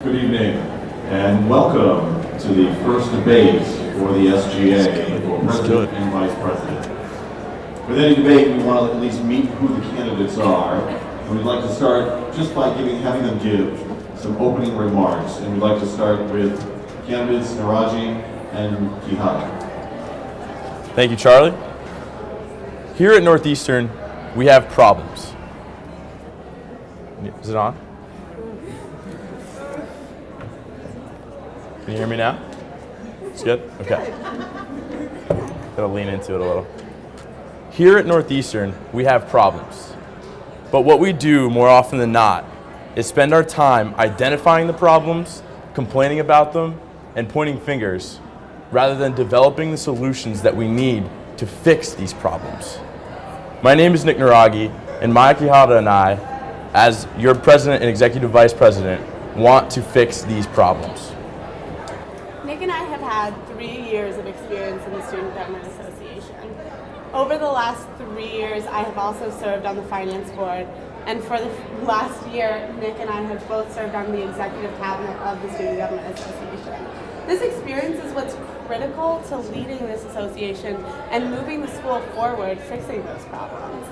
Good evening, and welcome to the first debate for the SGA for President and Vice President. With any debate, we want to at least meet who the candidates are, and we'd like to start just by having them give some opening remarks, and we'd like to start with candidates Naraji and Kihara. Thank you, Charlie. Here at Northeastern, we have problems. Is it on? Can you hear me now? It's good? Okay. Gotta lean into it a little. Here at Northeastern, we have problems. But what we do more often than not is spend our time identifying the problems, complaining about them, and pointing fingers, rather than developing the solutions that we need to fix these problems. My name is Nick Naragi, and Maya Kihara and I, as your president and executive vice president, want to fix these problems. Nick and I have had 3 years of experience in the Student Government Association. Over the last 3 years, I have also served on the finance board, and for the last year, Nick and I have both served on the executive cabinet of the Student Government Association. This experience is what's critical to leading this association and moving the school forward, fixing those problems.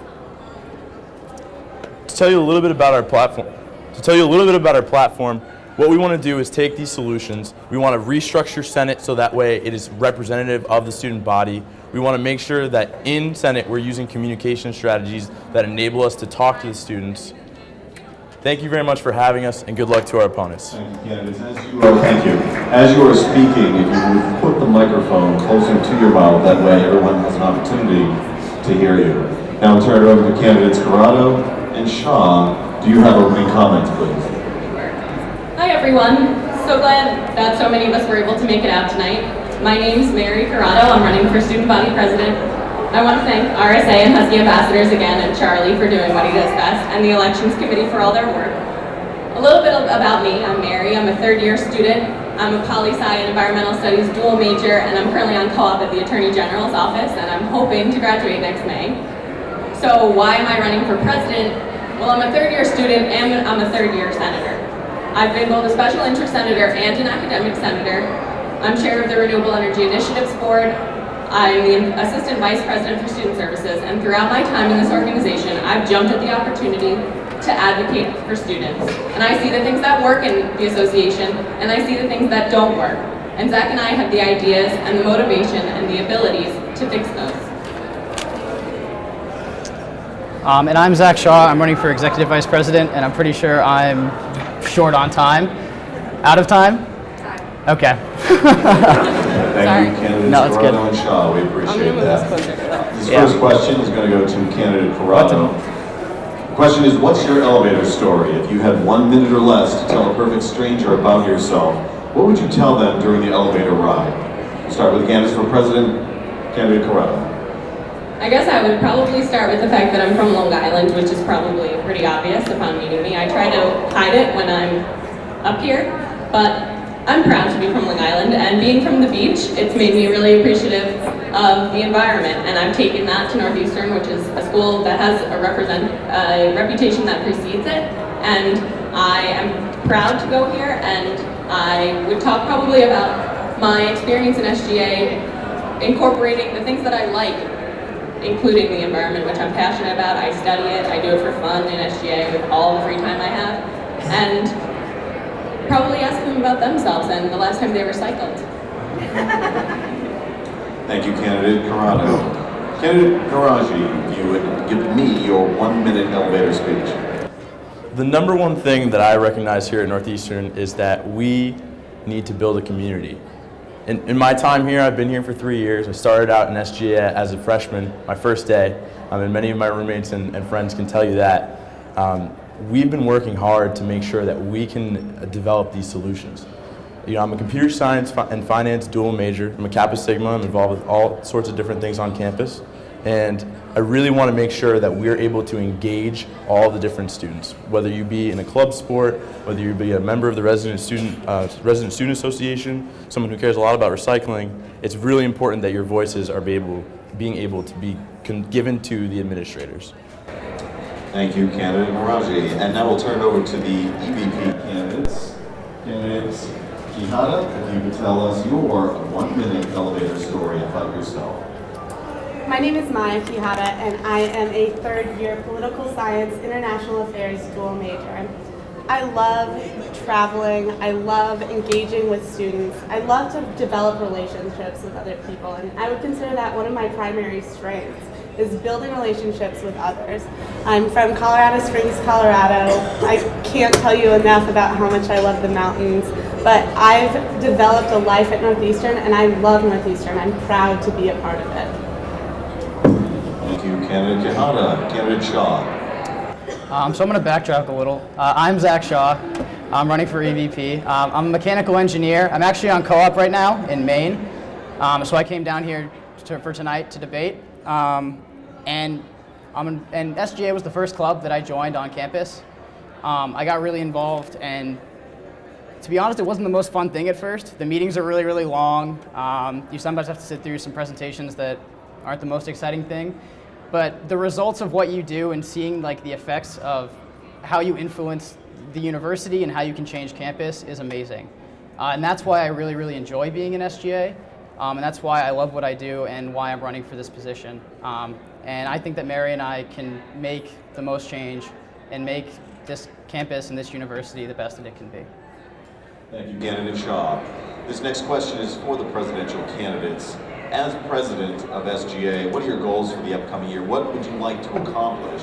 To tell you a little bit about our platform, what we want to do is take these solutions. We want to restructure Senate so that way it is representative of the student body. We want to make sure that in Senate we're using communication strategies that enable us to talk to the students. Thank you very much for having us, and good luck to our opponents. Thank you, candidates. Thank you. As you are speaking, if you would put the microphone closer to your mouth, that way everyone has an opportunity to hear you. Now we'll turn it over to candidates Corrado and Shaw. Do you have opening comments, please? Hi everyone, so glad that so many of us were able to make it out tonight. My name is Mary Corrado, I'm running for student body president. I want to thank RSA and Husky ambassadors again, and Charlie for doing what he does best, and the elections committee for all their work. A little bit about me, I'm Mary, I'm a third year student. I'm a poli-sci and environmental studies dual major, and I'm currently on co-op at the Attorney General's office, and I'm hoping to graduate next May. So why am I running for president? Well, I'm a third year student and I'm a third year senator. I've been both a special interest senator and an academic senator. I'm chair of the Renewable Energy Initiatives Board. I'm the assistant vice president for student services, and throughout my time in this organization, I've jumped at the opportunity to advocate for students. And I see the things that work in the association, and I see the things that don't work. And Zach and I have the ideas and the motivation and the abilities to fix those. And I'm Zach Shaw. I'm running for executive vice president, and I'm pretty sure I'm short on time. Out of time? Okay. Thank you, candidates No, it's good. Corrado and Shaw. We appreciate that. This Yeah. first question is going to go to candidate Corrado. The question is, what's your elevator story? If you had 1 minute or less to tell a perfect stranger about yourself, what would you tell them during the elevator ride? We'll start with candidates for president, candidate Corrado. I guess I would probably start with the fact that I'm from Long Island, which is probably pretty obvious upon meeting me. I try to hide it when I'm up here, but I'm proud to be from Long Island, and being from the beach, it's made me really appreciative of the environment, and I've taken that to Northeastern, which is a school that has a reputation that precedes it, and I am proud to go here, and I would talk probably about my experience in SGA, incorporating the things that I like, including the environment, which I'm passionate about. I study it, I do it for fun in SGA with all the free time I have, and probably ask them about themselves and the last time they recycled. Thank you, candidate Corrado. Candidate Naraji, you would give me your 1 minute elevator speech. The number one thing that I recognize here at Northeastern is that we need to build a community. In my time here, I've been here for 3 years. I started out in SGA as a freshman, my first day, and many of my roommates and friends can tell you that. We've been working hard to make sure that we can develop these solutions. You know, I'm a computer science and finance dual major. I'm a Kappa Sigma. I'm involved with all sorts of different things on campus. And I really want to make sure that we're able to engage all the different students, whether you be in a club sport, whether you be a member of the Resident Student Association, someone who cares a lot about recycling. It's really important that your voices are being able to be given to the administrators. Thank you, candidate Naraji. And now we'll turn it over to the EVP candidates. Candidates Quijada, if you could tell us your 1-minute elevator story about yourself. My name is Maya Quijada, and I am a third-year political science international affairs dual major. I love traveling. I love engaging with students. I love to develop relationships with other people, and I would consider that one of my primary strengths is building relationships with others. I'm from Colorado Springs, Colorado. I can't tell you enough about how much I love the mountains, but I've developed a life at Northeastern, and I love Northeastern. I'm proud to be a part of it. Thank you, candidate Quijada. Candidate Shaw. So I'm going to backtrack a little. I'm Zach Shaw. I'm running for EVP. I'm a mechanical engineer. I'm actually on co-op right now in Maine. So I came down here for tonight to debate. And SGA was the first club that I joined on campus. I got really involved, and to be honest, it wasn't the most fun thing at first. The meetings are really, really long. You sometimes have to sit through some presentations that aren't the most exciting thing. But the results of what you do and seeing like the effects of how you influence the university and how you can change campus is amazing. And that's why I really, really enjoy being in SGA. And that's why I love what I do and why I'm running for this position. And I think that Mary and I can make the most change and make this campus and this university the best that it can be. Thank you, candidate Shaw. This next question is for the presidential candidates. As president of SGA, what are your goals for the upcoming year? What would you like to accomplish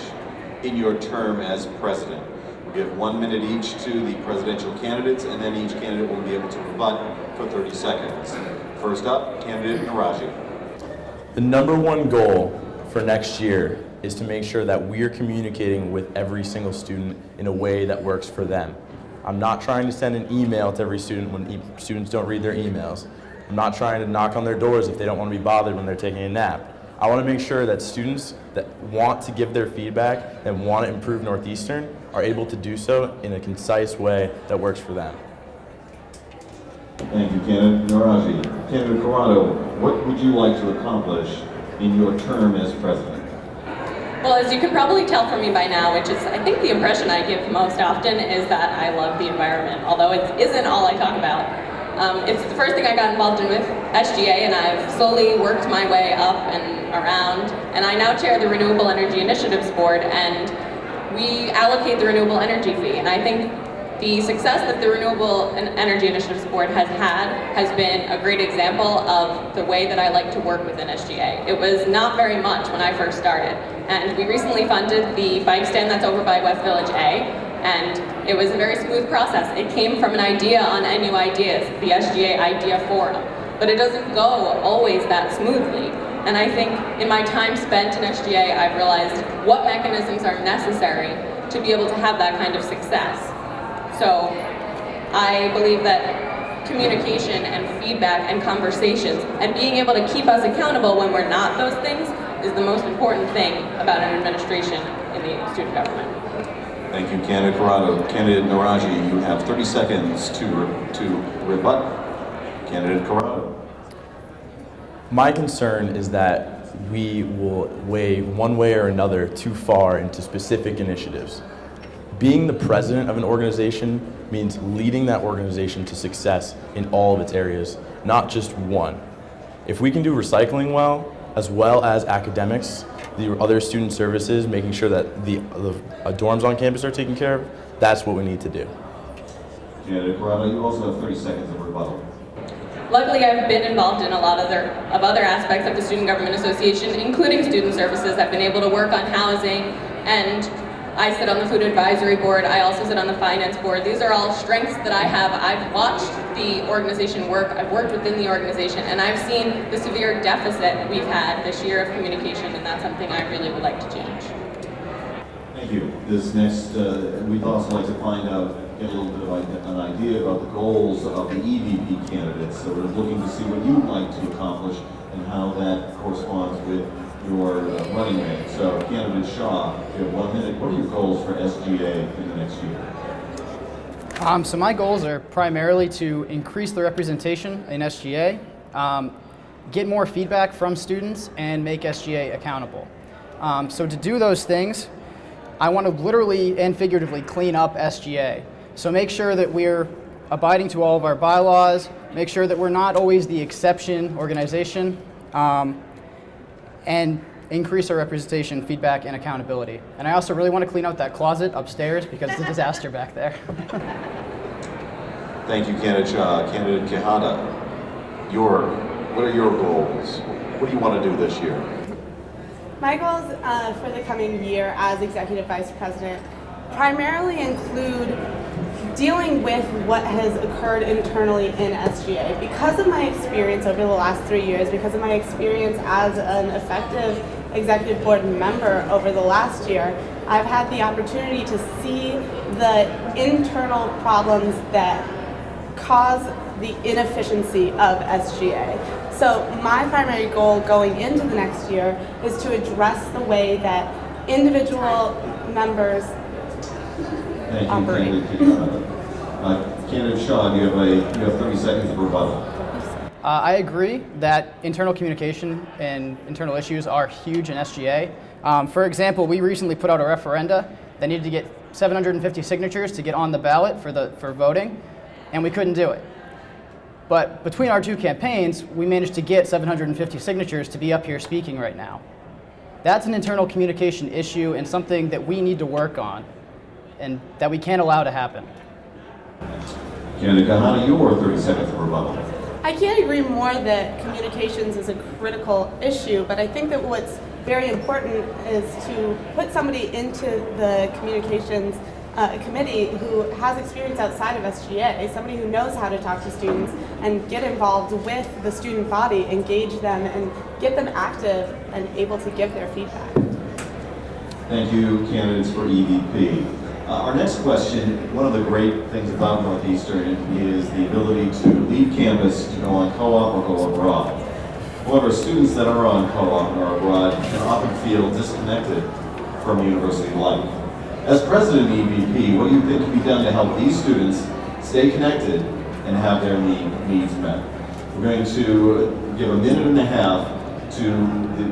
in your term as president? We'll give 1 minute each to the presidential candidates, and then each candidate will be able to rebut for 30 seconds. First up, candidate Naraji. The number one goal for next year is to make sure that we are communicating with every single student in a way that works for them. I'm not trying to send an email to every student when students don't read their emails. I'm not trying to knock on their doors if they don't want to be bothered when they're taking a nap. I want to make sure that students that want to give their feedback and want to improve Northeastern are able to do so in a concise way that works for them. Thank you, candidate Naraji. Candidate Corrado, what would you like to accomplish in your term as president? Well, as you could probably tell from me by now, which is I think the impression I give most often, is that I love the environment, although it isn't all I talk about. It's the first thing I got involved in with SGA, and I've slowly worked my way up and around, and I now chair the Renewable Energy Initiatives Board, and we allocate the renewable energy fee, and I think the success that the Renewable Energy Initiatives Board has had has been a great example of the way that I like to work within SGA. It was not very much when I first started, and we recently funded the bike stand that's over by West Village A, and it was a very smooth process. It came from an idea on NU Ideas, the SGA Idea Forum, but it doesn't go always that smoothly. And I think in my time spent in SGA, I've realized what mechanisms are necessary to be able to have that kind of success. So I believe that communication and feedback and conversations and being able to keep us accountable when we're not those things is the most important thing about an administration in the student government. Thank you, candidate Corrado. Candidate Naraji, you have 30 seconds to rebut. Candidate Corrado. My concern is that we will weigh one way or another too far into specific initiatives. Being the president of an organization means leading that organization to success in all of its areas, not just one. If we can do recycling well as academics, the other student services, making sure that the dorms on campus are taken care of, that's what we need to do. Candidate Corrado, you also have 30 seconds of rebuttal. Luckily, I've been involved in a lot of other aspects of the Student Government Association, including student services. I've been able to work on housing, and I sit on the food advisory board. I also sit on the finance board. These are all strengths that I have. I've watched the organization work. I've worked within the organization, and I've seen the severe deficit we've had this year of communication, and that's something I really would like to change. Thank you. This next, we'd also like to find out, get a little bit of an idea about the goals of the EVP candidates. So we're looking to see what you'd like to accomplish and how that corresponds with your running mate. So, candidate Shaw, you have 1 minute. What are your goals for SGA in the next year? So my goals are primarily to increase the representation in SGA, get more feedback from students, and make SGA accountable. So to do those things, I want to literally and figuratively clean up SGA. So make sure that we're abiding to all of our bylaws, make sure that we're not always the exception organization, and increase our representation, feedback, and accountability. And I also really want to clean out that closet upstairs because it's a disaster back there. Thank you, Candidate Shaw. Candidate Quijada, what are your goals? What do you want to do this year? My goals for the coming year as Executive Vice President primarily include dealing with what has occurred internally in SGA. Because of my experience over the last 3 years, because of my experience as an effective executive board member over the last year, I've had the opportunity to see the internal problems that cause the inefficiency of SGA. So my primary goal going into the next year is to address the way that individual members operate. Candidate Shaw, you have 30 seconds of rebuttal. I agree that internal communication and internal issues are huge in SGA. For example, we recently put out a referenda that needed to get 750 signatures to get on the ballot for voting, and we couldn't do it. But between our two campaigns, we managed to get 750 signatures to be up here speaking right now. That's an internal communication issue and something that we need to work on and that we can't allow to happen. Candidate Quijada, your 30 seconds of rebuttal. I can't agree more that communications is a critical issue, but I think that what's very important is to put somebody into the communications committee who has experience outside of SGA, somebody who knows how to talk to students and get involved with the student body, engage them, and get them active and able to give their feedback. Thank you, candidates for EVP. Our next question, one of the great things about Northeastern is the ability to leave campus to go on co-op or go abroad. However, students that are on co-op or abroad can often feel disconnected from university life. As president of EVP, what do you think can be done to help these students stay connected and have their needs met? We're going to give a minute and a half to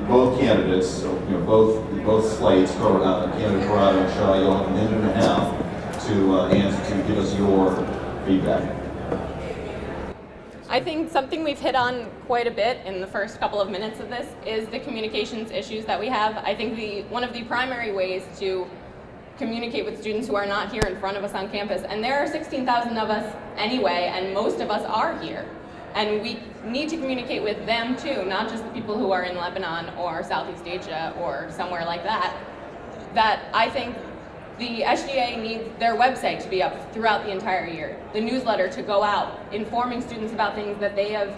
both candidates, so, both slates, candidate Corrado and Shaw. You'll have a minute and a half to give us your feedback. I think something we've hit on quite a bit in the first couple of minutes of this is the communications issues that we have. I think one of the primary ways to communicate with students who are not here in front of us on campus, and there are 16,000 of us anyway, and most of us are here. And we need to communicate with them too, not just the people who are in Lebanon or Southeast Asia or somewhere like that. That I think the SGA needs their website to be up throughout the entire year, the newsletter to go out, informing students about things that they have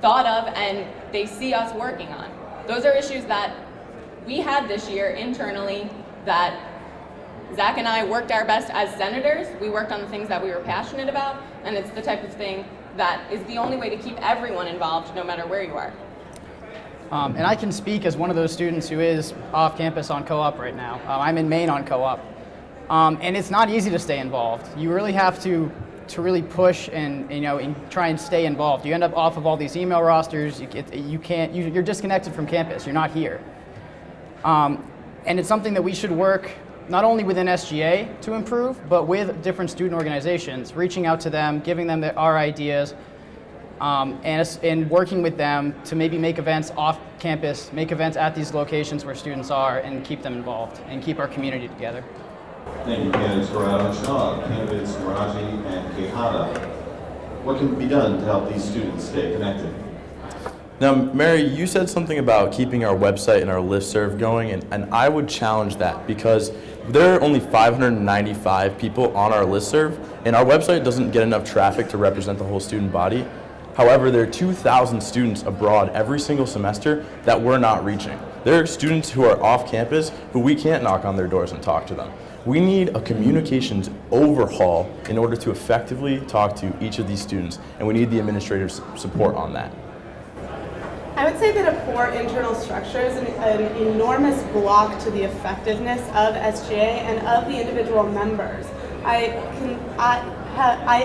thought of and they see us working on. Those are issues that we had this year internally that Zach and I worked our best as senators. We worked on the things that we were passionate about, and it's the type of thing that is the only way to keep everyone involved, no matter where you are. And I can speak as one of those students who is off campus on co-op right now. I'm in Maine on co-op. And it's not easy to stay involved. You really have to really push and try and stay involved. You end up off of all these email rosters. You're disconnected from campus. You're not here. And it's something that we should work not only within SGA to improve, but with different student organizations, reaching out to them, giving them our ideas, and working with them to maybe make events off campus, make events at these locations where students are, and keep them involved and keep our community together. Thank you, candidates Corrado and Shaw. Candidates Raji and Quijada, what can be done to help these students stay connected? Now, Mary, you said something about keeping our website and our listserv going, and I would challenge that because there are only 595 people on our listserv, and our website doesn't get enough traffic to represent the whole student body. However, there are 2,000 students abroad every single semester that we're not reaching. There are students who are off campus who we can't knock on their doors and talk to them. We need a communications overhaul in order to effectively talk to each of these students, and we need the administrative support on that. I would say that a poor internal structure is an enormous block to the effectiveness of SGA and of the individual members. I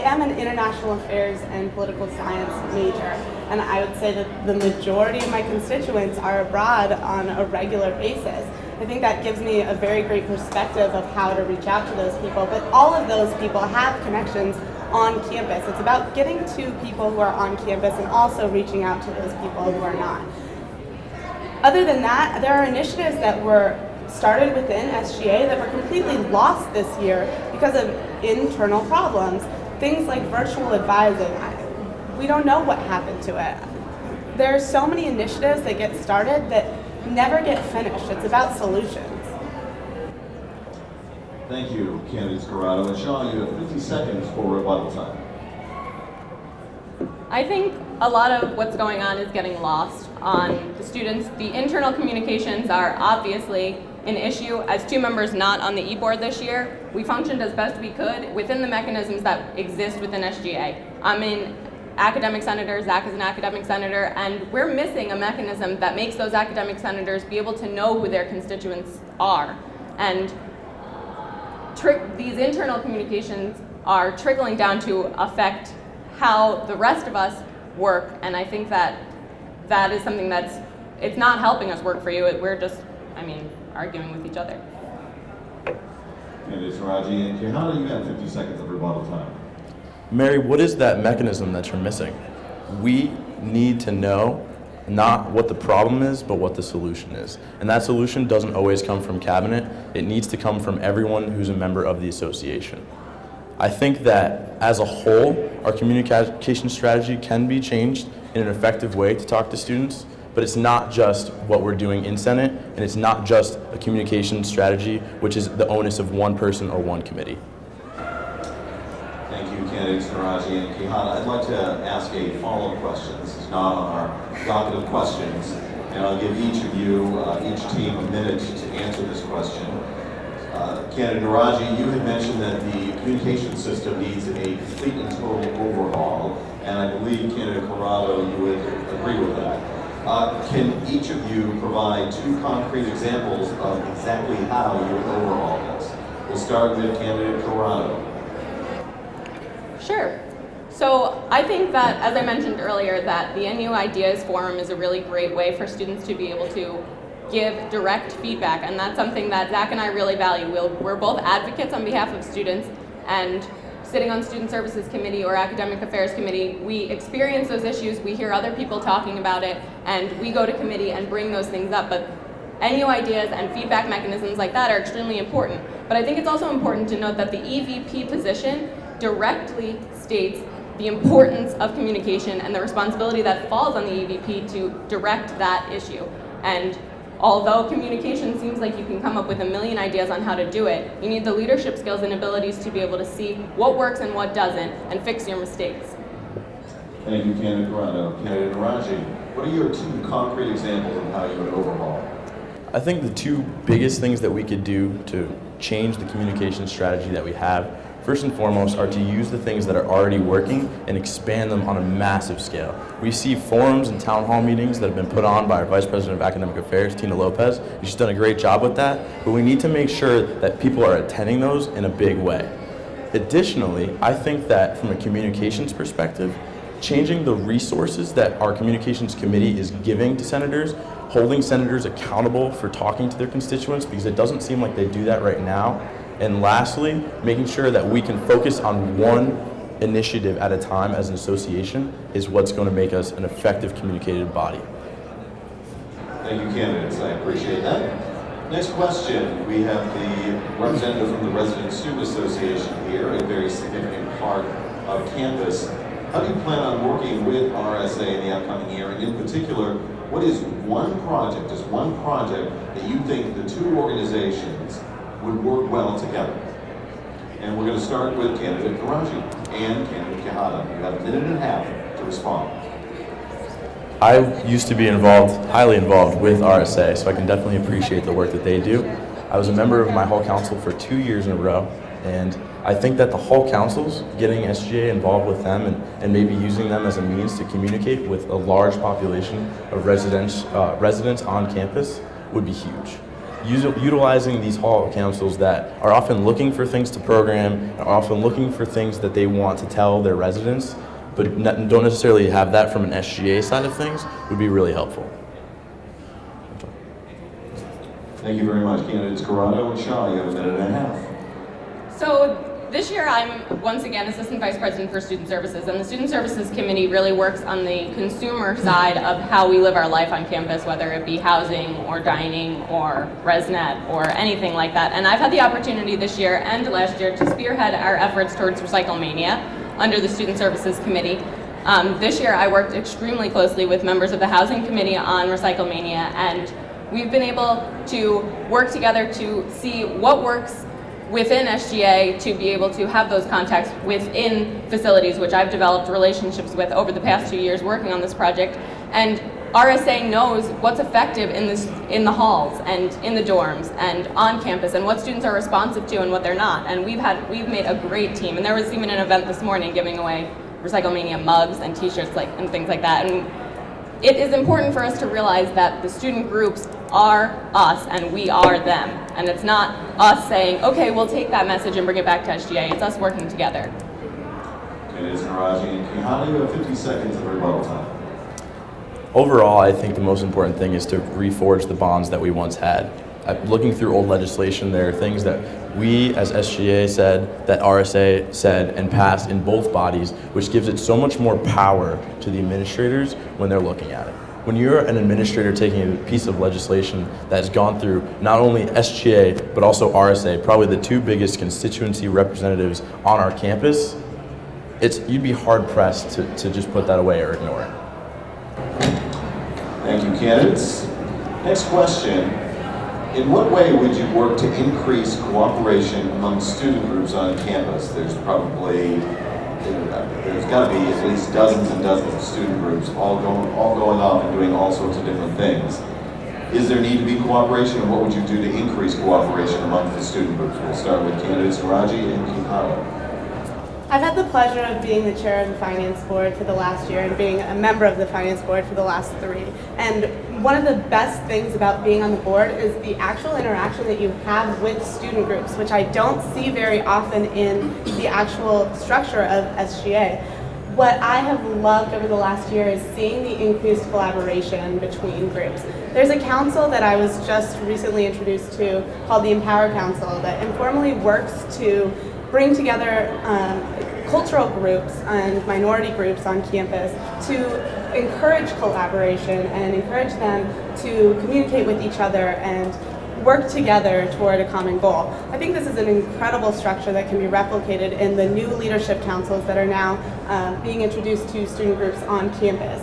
am an international affairs and political science major, and I would say that the majority of my constituents are abroad on a regular basis. I think that gives me a very great perspective of how to reach out to those people, but all of those people have connections on campus. It's about getting to people who are on campus and also reaching out to those people who are not. Other than that, there are initiatives that were started within SGA that were completely lost this year because of internal problems. Things like virtual advising. We don't know what happened to it. There are so many initiatives that get started that never get finished. It's about solutions. Thank you, candidates Corrado. And Sean, you have 50 seconds for rebuttal time. I think a lot of what's going on is getting lost on the students. The internal communications are obviously an issue. As two members not on the e-board this year, we functioned as best we could within the mechanisms that exist within SGA. I'm an academic senator, Zach is an academic senator, and we're missing a mechanism that makes those academic senators be able to know who their constituents are. And these internal communications are trickling down to affect how the rest of us work, and I think that that is something it's not helping us work for you. We're just, arguing with each other. Candidates Raji and Kehana, you have 50 seconds of rebuttal time. Mary, what is that mechanism that you're missing? We need to know not what the problem is, but what the solution is. And that solution doesn't always come from cabinet. It needs to come from everyone who's a member of the association. I think that as a whole, our communication strategy can be changed in an effective way to talk to students, but it's not just what we're doing in Senate, and it's not just a communication strategy, which is the onus of one person or one committee. Thank you, candidates Naraji and Kehana. I'd like to ask a follow-up question. This is not on our docket of questions, and I'll give each of you, each team, a minute to answer this question. Candidate Naraji, you had mentioned that the communication system needs a complete and total overhaul, and I believe, Candidate Corrado, you would agree with that. Can each of you provide two concrete examples of exactly how you would overhaul this? We'll start with Candidate Corrado. Sure. So I think that, as I mentioned earlier, that the NU Ideas Forum is a really great way for students to be able to give direct feedback, and that's something that Zach and I really value. We're both advocates on behalf of students, and sitting on Student Services Committee or Academic Affairs Committee, we experience those issues, we hear other people talking about it, and we go to committee and bring those things up. But NU ideas and feedback mechanisms like that are extremely important. But I think it's also important to note that the EVP position directly states the importance of communication and the responsibility that falls on the EVP to direct that issue. And although communication seems like you can come up with a million ideas on how to do it, you need the leadership skills and abilities to be able to see what works and what doesn't and fix your mistakes. Thank you, Candidate Corrado. Candidate Naraji, what are your two concrete examples of how you would overhaul? I think the two biggest things that we could do to change the communication strategy that we have, first and foremost, are to use the things that are already working and expand them on a massive scale. We see forums and town hall meetings that have been put on by our Vice President of Academic Affairs, Tina Lopez. She's done a great job with that, but we need to make sure that people are attending those in a big way. Additionally, I think that from a communications perspective, changing the resources that our communications committee is giving to senators, holding senators accountable for talking to their constituents, because it doesn't seem like they do that right now. And lastly, making sure that we can focus on one initiative at a time as an association is what's going to make us an effective communicated body. Thank you, candidates. I appreciate that. Next question. We have the representative from the Resident Student Association here, a very significant part of campus. How do you plan on working with RSA in the upcoming year? And in particular, what is one project that you think the two organizations would work well together? And we're going to start with Candidate Karaji and Candidate Kehana. You have a minute and a half to respond. I used to be highly involved with RSA, so I can definitely appreciate the work that they do. I was a member of my hall council for 2 years in a row, and I think that the hall councils, getting SGA involved with them and maybe using them as a means to communicate with a large population of residents on campus would be huge. Utilizing these hall councils that are often looking for things to program, are often looking for things that they want to tell their residents, but don't necessarily have that from an SGA side of things, would be really helpful. Thank you very much, candidates Corrado and Shaw. You have a minute and a half. So This year I'm once again Assistant Vice President for Student Services, and the Student Services Committee really works on the consumer side of how we live our life on campus, whether it be housing or dining or ResNet or anything like that. And I've had the opportunity this year and last year to spearhead our efforts towards Recyclemania under the Student Services Committee. This year I worked extremely closely with members of the Housing Committee on Recyclemania, and we've been able to work together to see what works within SGA to be able to have those contacts within facilities, which I've developed relationships with over the past 2 years working on this project. And RSA knows what's effective in the halls and in the dorms and on campus, and what students are responsive to and what they're not. And we've made a great team. And there was even an event this morning giving away Recyclemania mugs and T-shirts and things like that. And it is important for us to realize that the student groups are us and we are them. And it's not us saying, okay, we'll take that message and bring it back to SGA. It's us working together. It is Naraji and Kihana. You have 50 seconds of rebuttal time. Overall, I think the most important thing is to reforge the bonds that we once had. Looking through old legislation, there are things that we as SGA said, that RSA said and passed in both bodies, which gives it so much more power to the administrators when they're looking at it. When you're an administrator taking a piece of legislation that has gone through not only SGA, but also RSA, probably the two biggest constituency representatives on our campus, you'd be hard pressed to just put that away or ignore it. Thank you, candidates. Next question. In what way would you work to increase cooperation among student groups on campus? There's got to be at least dozens and dozens of student groups all going off and doing all sorts of different things. Is there need to be cooperation, and what would you do to increase cooperation amongst the student groups? We'll start with candidates Raji and Kihana. I've had the pleasure of being the chair of the finance board for the last year and being a member of the finance board for the last 3. And one of the best things about being on the board is the actual interaction that you have with student groups, which I don't see very often in the actual structure of SGA. What I have loved over the last year is seeing the increased collaboration between groups. There's a council that I was just recently introduced to called the Empower Council that informally works to bring together cultural groups and minority groups on campus to encourage collaboration and encourage them to communicate with each other and work together toward a common goal. I think this is an incredible structure that can be replicated in the new leadership councils that are now being introduced to student groups on campus.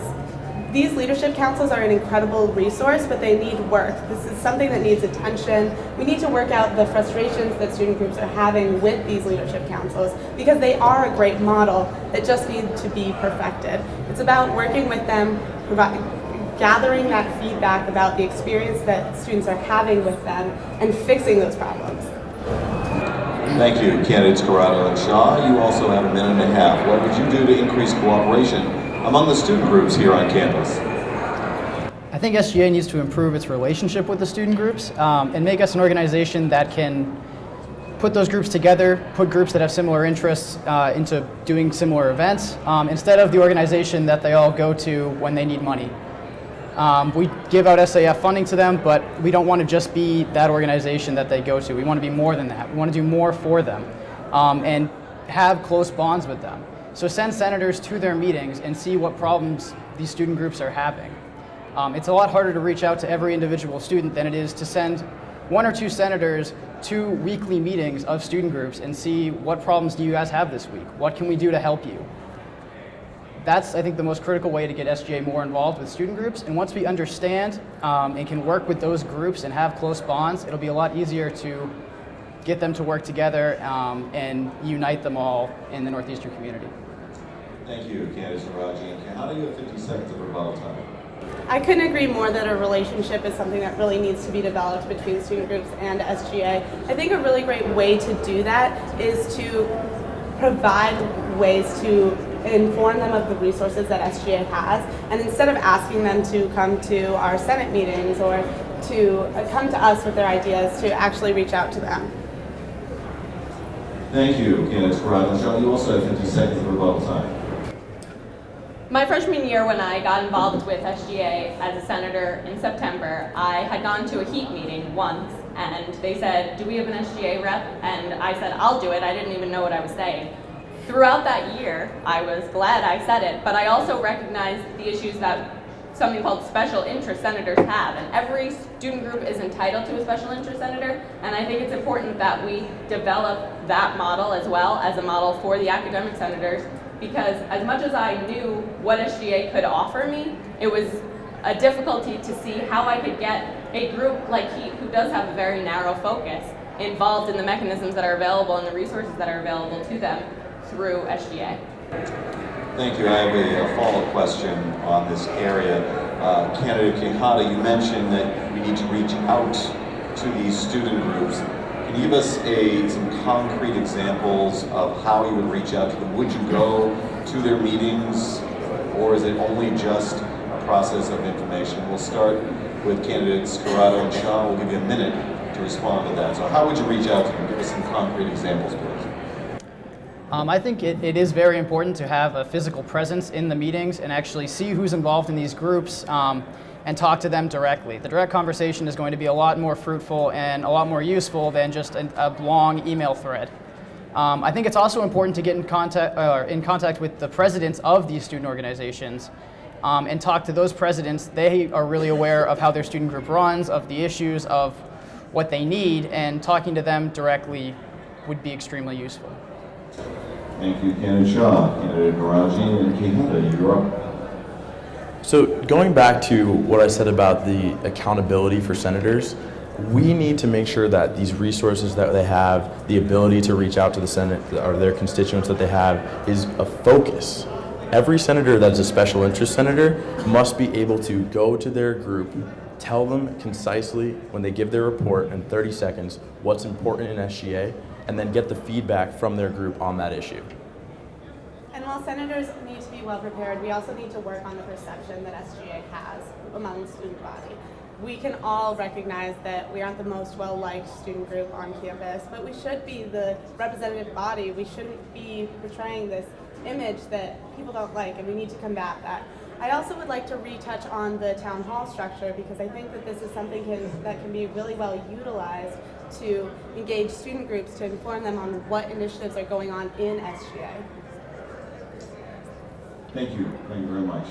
These leadership councils are an incredible resource, but they need work. This is something that needs attention. We need to work out the frustrations that student groups are having with these leadership councils because they are a great model that just need to be perfected. It's about working with them, gathering that feedback about the experience that students are having with them and fixing those problems. Thank you, candidates Corrado and Shaw. You also have a minute and a half. What would you do to increase cooperation among the student groups here on campus? I think SGA needs to improve its relationship with the student groups and make us an organization that can put those groups together, put groups that have similar interests into doing similar events, instead of the organization that they all go to when they need money. We give out SAF funding to them, but we don't want to just be that organization that they go to. We want to be more than that. We want to do more for them and have close bonds with them. So send senators to their meetings and see what problems these student groups are having. It's a lot harder to reach out to every individual student than it is to send 1 or 2 senators to weekly meetings of student groups and see what problems do you guys have this week? What can we do to help you? That's, I think, the most critical way to get SGA more involved with student groups. And once we understand and can work with those groups and have close bonds, it'll be a lot easier to get them to work together and unite them all in the Northeastern community. Thank you, candidates Raji and Kihana. You have 50 seconds of rebuttal time. I couldn't agree more that a relationship is something that really needs to be developed between student groups and SGA. I think a really great way to do that is to provide ways to inform them of the resources that SGA has, and instead of asking them to come to our Senate meetings or to come to us with their ideas, to actually reach out to them. Thank you, candidates Corrado and Shaw. You also have 50 seconds of rebuttal time. My freshman year, when I got involved with SGA as a senator in September, I had gone to a HEAT meeting once, and they said, do we have an SGA rep? And I said, I'll do it. I didn't even know what I was saying. Throughout that year, I was glad I said it, but I also recognized the issues that something called special interest senators have, and every student group is entitled to a special interest senator, and I think it's important that we develop that model as well as a model for the academic senators, because as much as I knew what SGA could offer me, it was a difficulty to see how I could get a group like HEAT, who does have a very narrow focus, involved in the mechanisms that are available and the resources that are available to them through SGA. Thank you. I have a follow-up question on this area. Candidate Quijada, you mentioned that we need to reach out to these student groups. Can you give us some concrete examples of how you would reach out to them? Would you go to their meetings, or is it only just a process of information? We'll start with candidates Corrado and Shaw. We'll give you a minute to respond to that. So how would you reach out to them? Give us some concrete examples, please. I think it is very important to have a physical presence in the meetings and actually see who's involved in these groups and talk to them directly. The direct conversation is going to be a lot more fruitful and a lot more useful than just a long email thread. I think it's also important to get in contact with the presidents of these student organizations and talk to those presidents. They are really aware of how their student group runs, of the issues, of what they need, and talking to them directly would be extremely useful. Thank you, Candidate Shaw. Candidate Naraji and Quijada, you're up. So going back to what I said about the accountability for senators, we need to make sure that these resources that they have, the ability to reach out to the Senate or their constituents that they have, is a focus. Every senator that's a special interest senator must be able to go to their group, tell them concisely when they give their report in 30 seconds what's important in SGA, and then get the feedback from their group on that issue. And while senators need to be well prepared, we also need to work on the perception that SGA has among the student body. We can all recognize that we aren't the most well-liked student group on campus, but we should be the representative body. We shouldn't be portraying this image that people don't like, and we need to combat that. I also would like to retouch on the town hall structure, because I think that this is something that can be really well utilized to engage student groups, to inform them on what initiatives are going on in SGA. Thank you very much.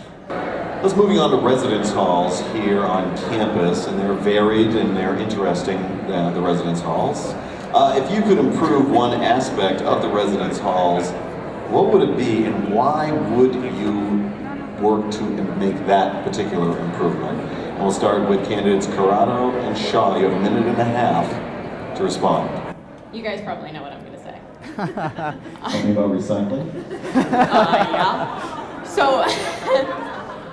Let's moving on to residence halls here on campus, and they're varied and they're interesting, the residence halls. If you could improve one aspect of the residence halls, what would it be, and why would you work to make that particular improvement? And we'll start with candidates Corrado and Shaw. You have a minute and a half to respond. You guys probably know what I'm going to say. Something about recycling? Yeah. So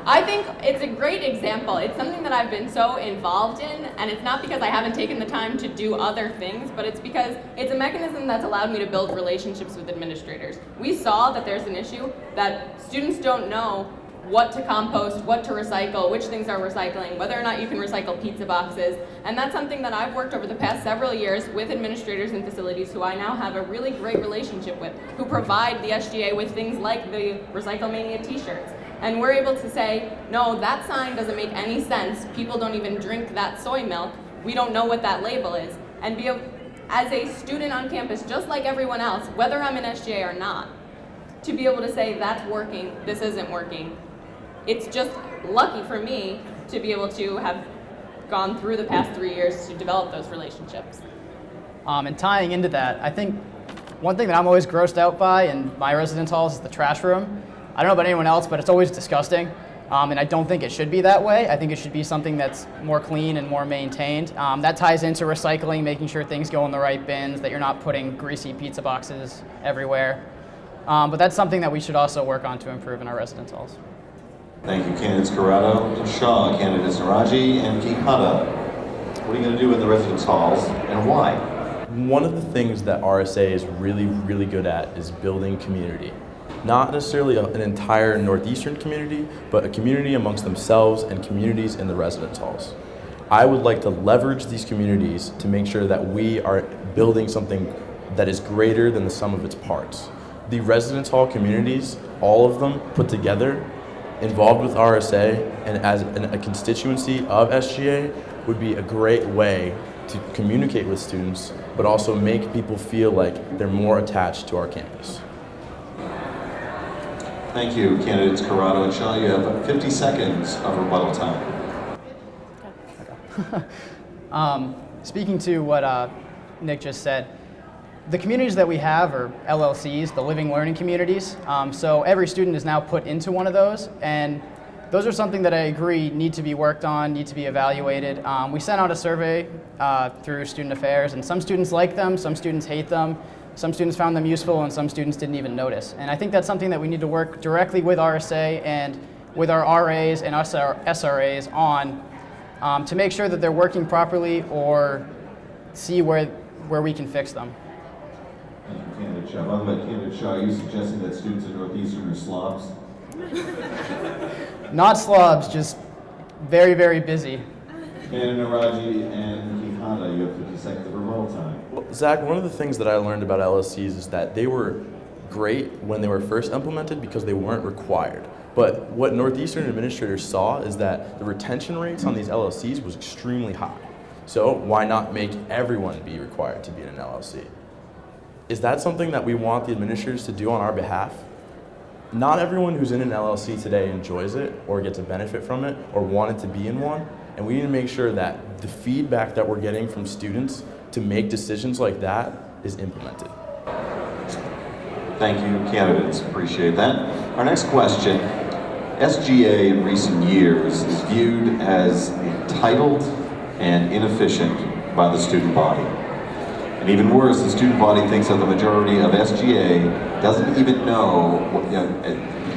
I think it's a great example. It's something that I've been so involved in, and it's not because I haven't taken the time to do other things, but it's because it's a mechanism that's allowed me to build relationships with administrators. We saw that there's an issue that students don't know what to compost, what to recycle, which things are recycling, whether or not you can recycle pizza boxes. And that's something that I've worked over the past several years with administrators and facilities who I now have a really great relationship with, who provide the SGA with things like the Recycle Mania t-shirts. And we're able to say, no, that sign doesn't make any sense. People don't even drink that soy milk. We don't know what that label is. And be able, as a student on campus, just like everyone else, whether I'm in SGA or not, to be able to say, that's working, this isn't working. It's just lucky for me to be able to have gone through the past 3 years to develop those relationships. And tying into that, I think one thing that I'm always grossed out by in my residence halls is the trash room. I don't know about anyone else, but it's always disgusting. And I don't think it should be that way. I think it should be something that's more clean and more maintained. That ties into recycling, making sure things go in the right bins, that you're not putting greasy pizza boxes everywhere. But that's something that we should also work on to improve in our residence halls. Thank you, candidates Corrado and Shaw. Candidates Naraji and Quijada. What are you going to do in the residence halls, and why? One of the things that RSA is really, really good at is building community. Not necessarily an entire Northeastern community, but a community amongst themselves and communities in the residence halls. I would like to leverage these communities to make sure that we are building something that is greater than the sum of its parts. The residence hall communities, all of them put together, involved with RSA and as a constituency of SGA, would be a great way to communicate with students, but also make people feel like they're more attached to our campus. Thank you, candidates Corrado and Shaw. You have 50 seconds of rebuttal time. Speaking to what Nick just said, the communities that we have are LLCs, the living learning communities. So every student is now put into one of those, and those are something that I agree need to be worked on, need to be evaluated. We sent out a survey through Student Affairs, and some students like them, some students hate them, some students found them useful, and some students didn't even notice. And I think that's something that we need to work directly with RSA and with our RAs and SRAs on to make sure that they're working properly or see where we can fix them. Thank you, candidate Shaw. By the way, candidate Shaw, are you suggesting that students at Northeastern are slobs? Not slobs, just very, very busy. Candidate Naraji and Quijada, you have 50 seconds of rebuttal time. Well, Zach, one of the things that I learned about LSCs is that they were great when they were first implemented because they weren't required. But what Northeastern administrators saw is that the retention rates on these LLCs was extremely high. So why not make everyone be required to be in an LLC? Is that something that we want the administrators to do on our behalf? Not everyone who's in an LLC today enjoys it or gets a benefit from it or wanted to be in one. And we need to make sure that the feedback that we're getting from students to make decisions like that is implemented. Thank you, candidates. Appreciate that. Our next question. SGA in recent years is viewed as entitled and inefficient by the student body. And even worse, the student body thinks that the majority of SGA doesn't even know,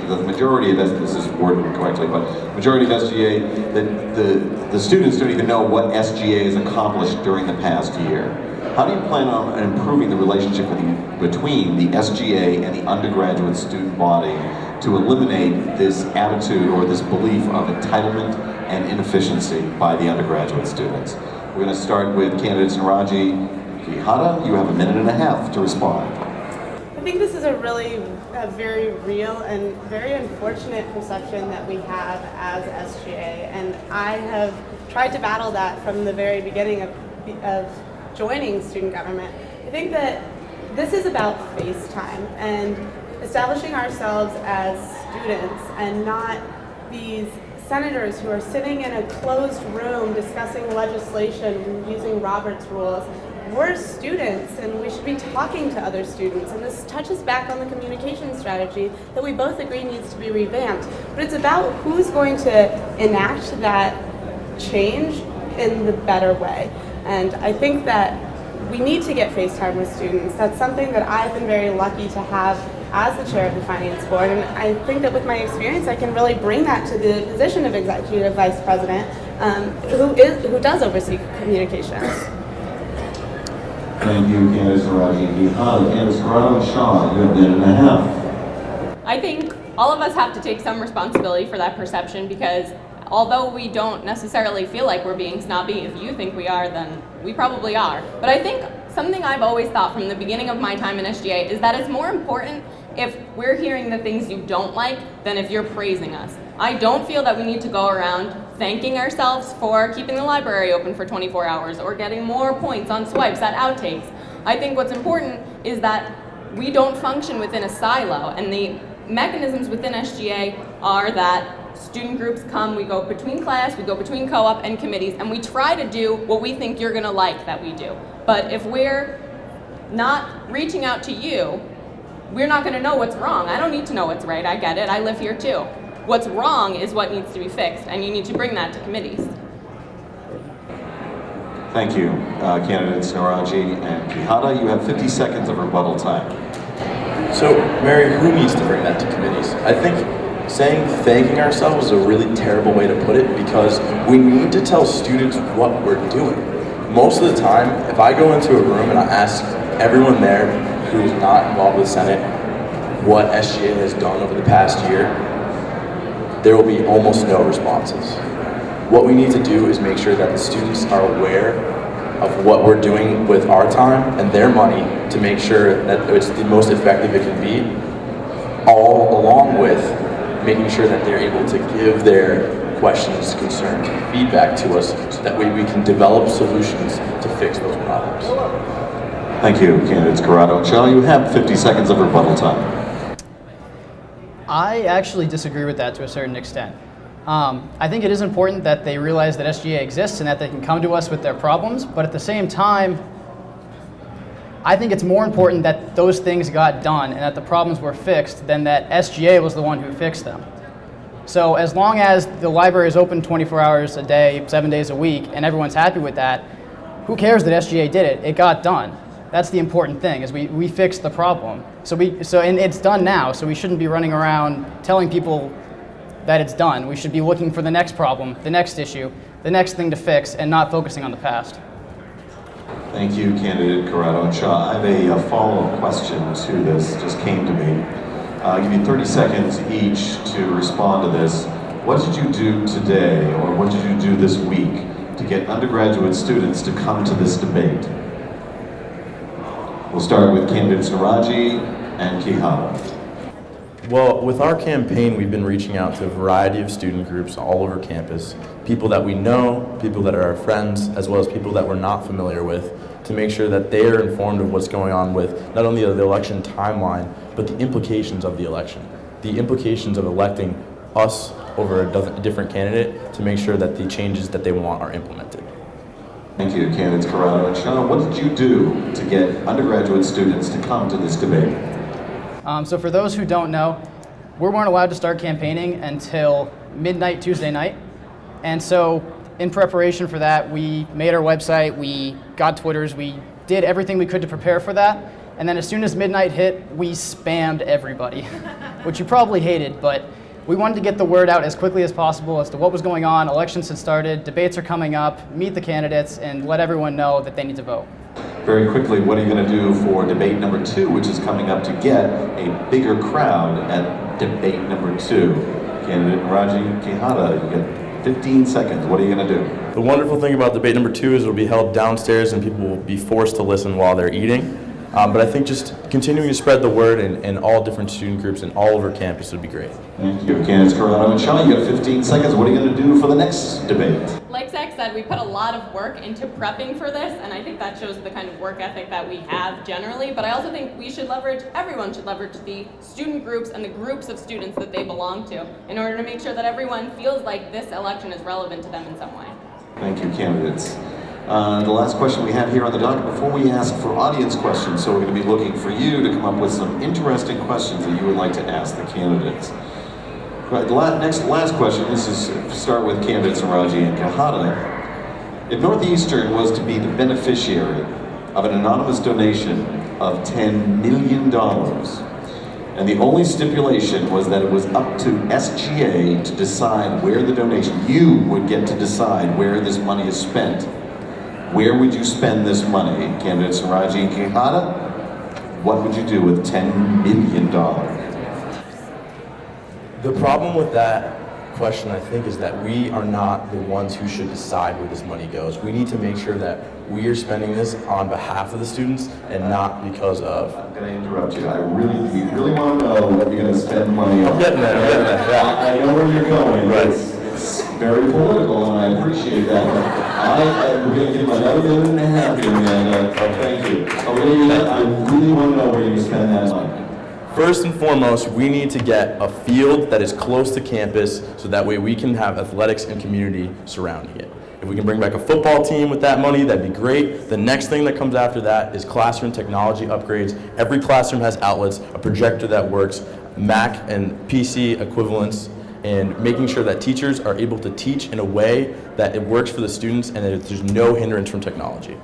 the majority of this is worded incorrectly, but majority of SGA, that the students don't even know what SGA has accomplished during the past year. How do you plan on improving the relationship between the SGA and the undergraduate student body to eliminate this attitude or this belief of entitlement and inefficiency by the undergraduate students? We're going to start with candidates Naraji Quijada. You have 1.5 minutes to respond. I think this is a very real and very unfortunate perception that we have as SGA, and I have tried to battle that from the very beginning of joining student government. I think that this is about face time and establishing ourselves as students and not these senators who are sitting in a closed room discussing legislation using Robert's rules. We're students and we should be talking to other students, and this touches back on the communication strategy that we both agree needs to be revamped. But it's about who's going to enact that change in the better way. And I think that we need to get face time with students. That's something that I've been very lucky to have as the chair of the Finance Board, and I think that with my experience I can really bring that to the position of Executive Vice President, who does oversee communications. Thank you, candidates Naraji and Quijada. Candidates Corrado and Shaw, you have 1.5 minutes. I think all of us have to take some responsibility for that perception, because although we don't necessarily feel like we're being snobby, if you think we are, then we probably are. But I think something I've always thought from the beginning of my time in SGA is that it's more important if we're hearing the things you don't like than if you're praising us. I don't feel that we need to go around thanking ourselves for keeping the library open for 24 hours or getting more points on swipes at outtakes. I think what's important is that we don't function within a silo, and the mechanisms within SGA are that student groups come, we go between class, we go between co-op and committees, and we try to do what we think you're gonna like that we do. But if we're not reaching out to you, we're not gonna know what's wrong. I don't need to know what's right, I get it, I live here too. What's wrong is what needs to be fixed, and you need to bring that to committees. Thank you, candidates Naraji and Quijada. You have 50 seconds of rebuttal time. So, Mary, who needs to bring that to committees? I think saying thanking ourselves is a really terrible way to put it, because we need to tell students what we're doing. Most of the time, if I go into a room and I ask everyone there who's not involved with the Senate what SGA has done over the past year, there will be almost no responses. What we need to do is make sure that the students are aware of what we're doing with our time and their money to make sure that it's the most effective it can be, all along with making sure that they're able to give their questions, concerns, and feedback to us so that way we can develop solutions to fix those problems. Thank you, candidates Corrado and Shaw. You have 50 seconds of rebuttal time. I actually disagree with that to a certain extent. I think it is important that they realize that SGA exists and that they can come to us with their problems, but at the same time, I think it's more important that those things got done and that the problems were fixed than that SGA was the one who fixed them. So as long as the library is open 24 hours a day, 7 days a week, and everyone's happy with that, who cares that SGA did it? It got done. That's the important thing, is we fixed the problem. And it's done now, so we shouldn't be running around telling people that it's done. We should be looking for the next problem, the next issue, the next thing to fix, and not focusing on the past. Thank you, candidate Corrado and Shaw. I have a follow-up question to this, just came to me. I'll give you 30 seconds each to respond to this. What did you do today, or what did you do this week to get undergraduate students to come to this debate? We'll start with candidates Naraji and Quijada. Well, with our campaign, we've been reaching out to a variety of student groups all over campus, people that we know, people that are our friends, as well as people that we're not familiar with, to make sure that they are informed of what's going on with not only the election timeline, but the implications of the election, the implications of electing us over a different candidate to make sure that the changes that they want are implemented. Thank you, candidates Corrado and Shaw. What did you do to get undergraduate students to come to this debate? So for those who don't know, we weren't allowed to start campaigning until midnight Tuesday night. And so in preparation for that, we made our website, we got Twitters, we did everything we could to prepare for that. And then as soon as midnight hit, we spammed everybody, which you probably hated, but we wanted to get the word out as quickly as possible as to what was going on. Elections had started, debates are coming up, meet the candidates, and let everyone know that they need to vote. Very quickly, what are you going to do for debate number 2, which is coming up to get a bigger crowd at debate number 2? Candidate Naraji Quijada, you get 15 seconds. What are you going to do? The wonderful thing about debate number 2 is it'll be held downstairs and people will be forced to listen while they're eating. But I think just continuing to spread the word in all different student groups and all over campus would be great. Thank you. Candidates Corrado and Shaw, you got 15 seconds. What are you going to do for the next debate? Like Zach said, we put a lot of work into prepping for this, and I think that shows the kind of work ethic that we have generally, but I also think everyone should leverage the student groups and the groups of students that they belong to in order to make sure that everyone feels like this election is relevant to them in some way. Thank you, candidates. The last question we have here on the docket before we ask for audience questions, so we're going to be looking for you to come up with some interesting questions that you would like to ask the candidates. Right, last question, this is start with candidates Naraji and Quijada. If Northeastern was to be the beneficiary of an anonymous donation of $10 million, and the only stipulation was that it was up to SGA to decide where the donation, you would get to decide where this money is spent, where would you spend this money? Candidates Naraji and Quijada, what would you do with $10 million? The problem with that question, I think, is that we are not the ones who should decide where this money goes. We need to make sure that we are spending this on behalf of the students and not because of. I'm going to interrupt you. We really want to know what you're going to spend money on. I'm getting there, yeah. I know where you're going, but it's very political, and I appreciate that. We're going to give him another $1.5 million here, man. Thank you. I really want to know where you're going to spend that money. First and foremost, we need to get a field that is close to campus so that way we can have athletics and community surrounding it. If we can bring back a football team with that money, that'd be great. The next thing that comes after that is classroom technology upgrades. Every classroom has outlets, a projector that works, Mac and PC equivalents, and making sure that teachers are able to teach in a way that it works for the students and that there's no hindrance from technology.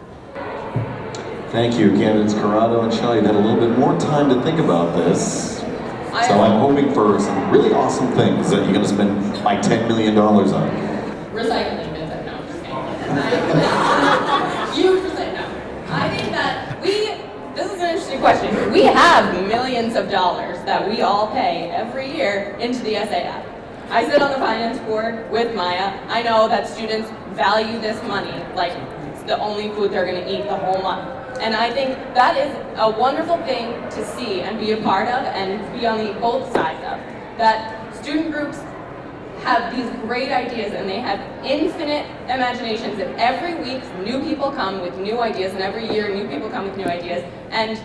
Thank you, candidates Corrado and Shaw. You've had a little bit more time to think about this. So I'm hoping for some really awesome things that you're going to spend my $10 million on. Recycling bins, no, I'm just kidding. Huge percent, no. I think that this is an interesting question. We have millions of dollars that we all pay every year into the SAF. I sit on the finance board with Maya. I know that students value this money like it's the only food they're going to eat the whole month. And I think that is a wonderful thing to see and be a part of and be on both sides of. That student groups have these great ideas and they have infinite imaginations, and every week new people come with new ideas, and every year new people come with new ideas. And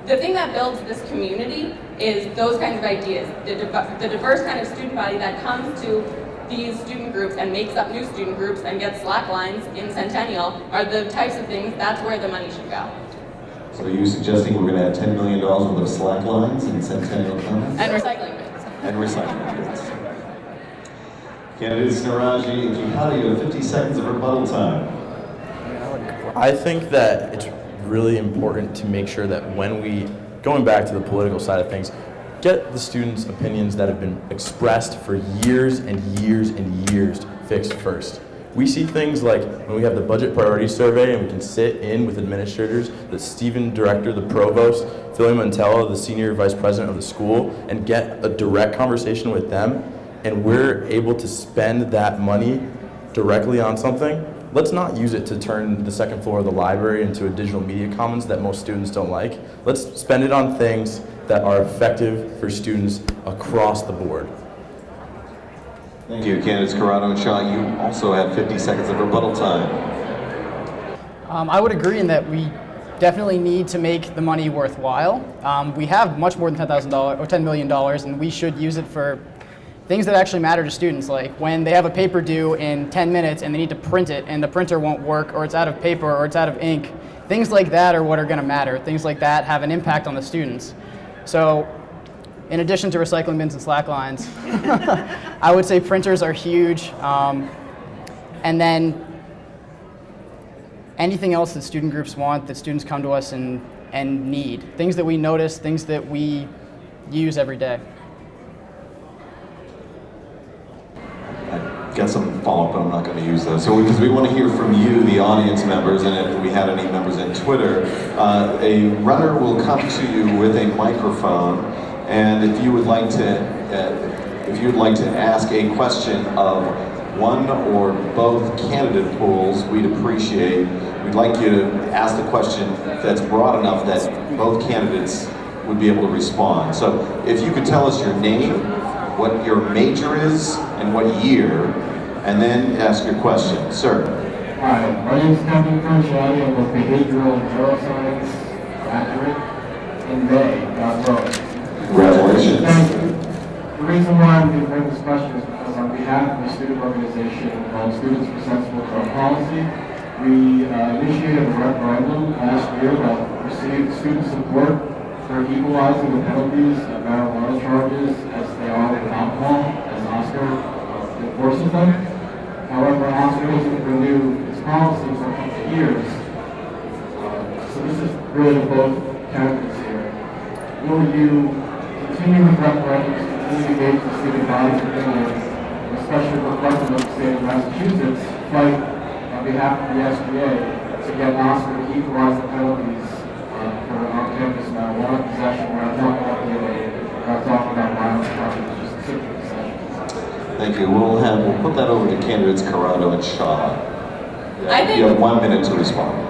the thing that builds this community is those kinds of ideas. The diverse kind of student body that comes to these student groups and makes up new student groups and gets slack lines in Centennial are the types of things, that's where the money should go. So are you suggesting we're going to add $10 million worth of slack lines in Centennial Commons? And recycling bins. And recycling bins. Candidates Naraji and Kihara, you have 50 seconds of rebuttal time. I think that it's really important to make sure that when we, going back to the political side of things, get the students' opinions that have been expressed for years and years and years fixed first. We see things like when we have the budget priority survey and we can sit in with administrators, the Stephen director, the provost, Philly Montella, the senior vice president of the school, and get a direct conversation with them, and we're able to spend that money directly on something. Let's not use it to turn the second floor of the library into a digital media commons that most students don't like. Let's spend it on things that are effective for students across the board. Thank you, candidates Corrado and Shaw. You also have 50 seconds of rebuttal time. I would agree in that we definitely need to make the money worthwhile. We have much more than $10,000 or $10 million, and we should use it for things that actually matter to students, like when they have a paper due in 10 minutes and they need to print it and the printer won't work, or it's out of paper, or it's out of ink. Things like that are what are going to matter. Things like that have an impact on the students. So in addition to recycling bins and slack lines, I would say printers are huge. And then anything else that student groups want, that students come to us and need. Things that we notice, things that we use every day. Got some follow-up, but I'm not going to use those. So because we want to hear from you, the audience members, and if we had any members in Twitter, a runner will come to you with a microphone, and if you would like to ask a question of one or both candidate pools, we'd like you to ask the question that's broad enough that both candidates would be able to respond. So if you could tell us your name, what your major is, and what year, and then ask your question. Sir. Hi, my name is Kevin Cruciani. I'm a behavioral neuroscience graduate in May. Congratulations. Thank you. The reason why I'm going to bring this question is because on behalf of the student organization called Students for Sensible Drug Policy, we initiated a referendum last year that received student support for equalizing the penalties of marijuana charges as they are with alcohol, as Oscar enforces them. However, Oscar doesn't renew its policies for a couple of years. So this is really to both candidates here. Will you continue with referendums, continue to engage the student body, especially reflecting of the state of Massachusetts, fight on behalf of the SGA to get Oscar to equalize the penalties for on-campus marijuana possession? We're not talking about we're not talking about violent charges, just simple possession. Thank you. We'll put that over to candidates Corrado and Shaw. You have 1 minute to respond.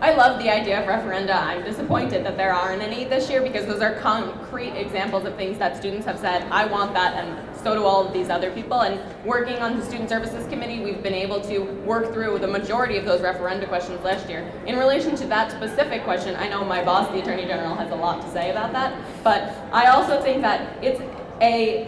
I love the idea of referenda. I'm disappointed that there aren't any this year because those are concrete examples of things that students have said, I want that, and so do all of these other people. And working on the Student Services Committee, we've been able to work through the majority of those referenda questions last year. In relation to that specific question, I know my boss, the Attorney General, has a lot to say about that, but I also think that it's an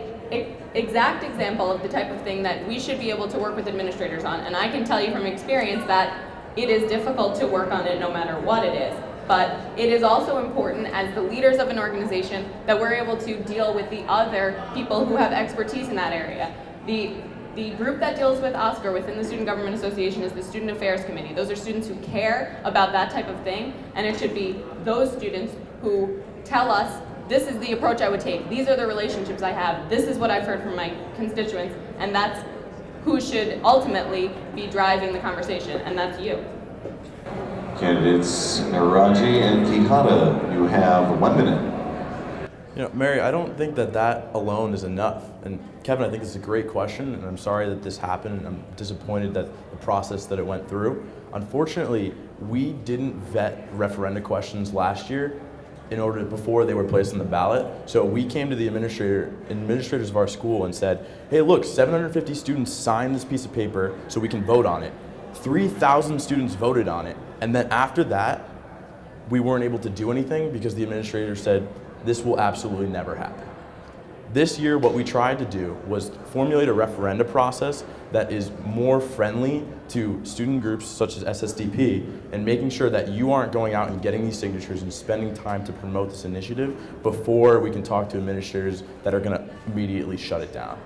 exact example of the type of thing that we should be able to work with administrators on. And I can tell you from experience that it is difficult to work on it no matter what it is. But it is also important as the leaders of an organization that we're able to deal with the other people who have expertise in that area. The group that deals with Oscar within the Student Government Association is the Student Affairs Committee. Those are students who care about that type of thing, and it should be those students who tell us, this is the approach I would take, these are the relationships I have, this is what I've heard from my constituents, and that's who should ultimately be driving the conversation, and that's you. Candidates Naraji and Kihara, you have 1 minute. You know, Mary, I don't think that alone is enough. And Kevin, I think it's a great question, and I'm sorry that this happened, and I'm disappointed that the process that it went through. Unfortunately, we didn't vet referenda questions last year before they were placed on the ballot. So we came to the administrators of our school and said, hey, look, 750 students signed this piece of paper so we can vote on it. 3,000 students voted on it. And then after that, we weren't able to do anything because the administrator said, this will absolutely never happen. This year, what we tried to do was formulate a referenda process that is more friendly to student groups such as SSDP and making sure that you aren't going out and getting these signatures and spending time to promote this initiative before we can talk to administrators that are going to immediately shut it down.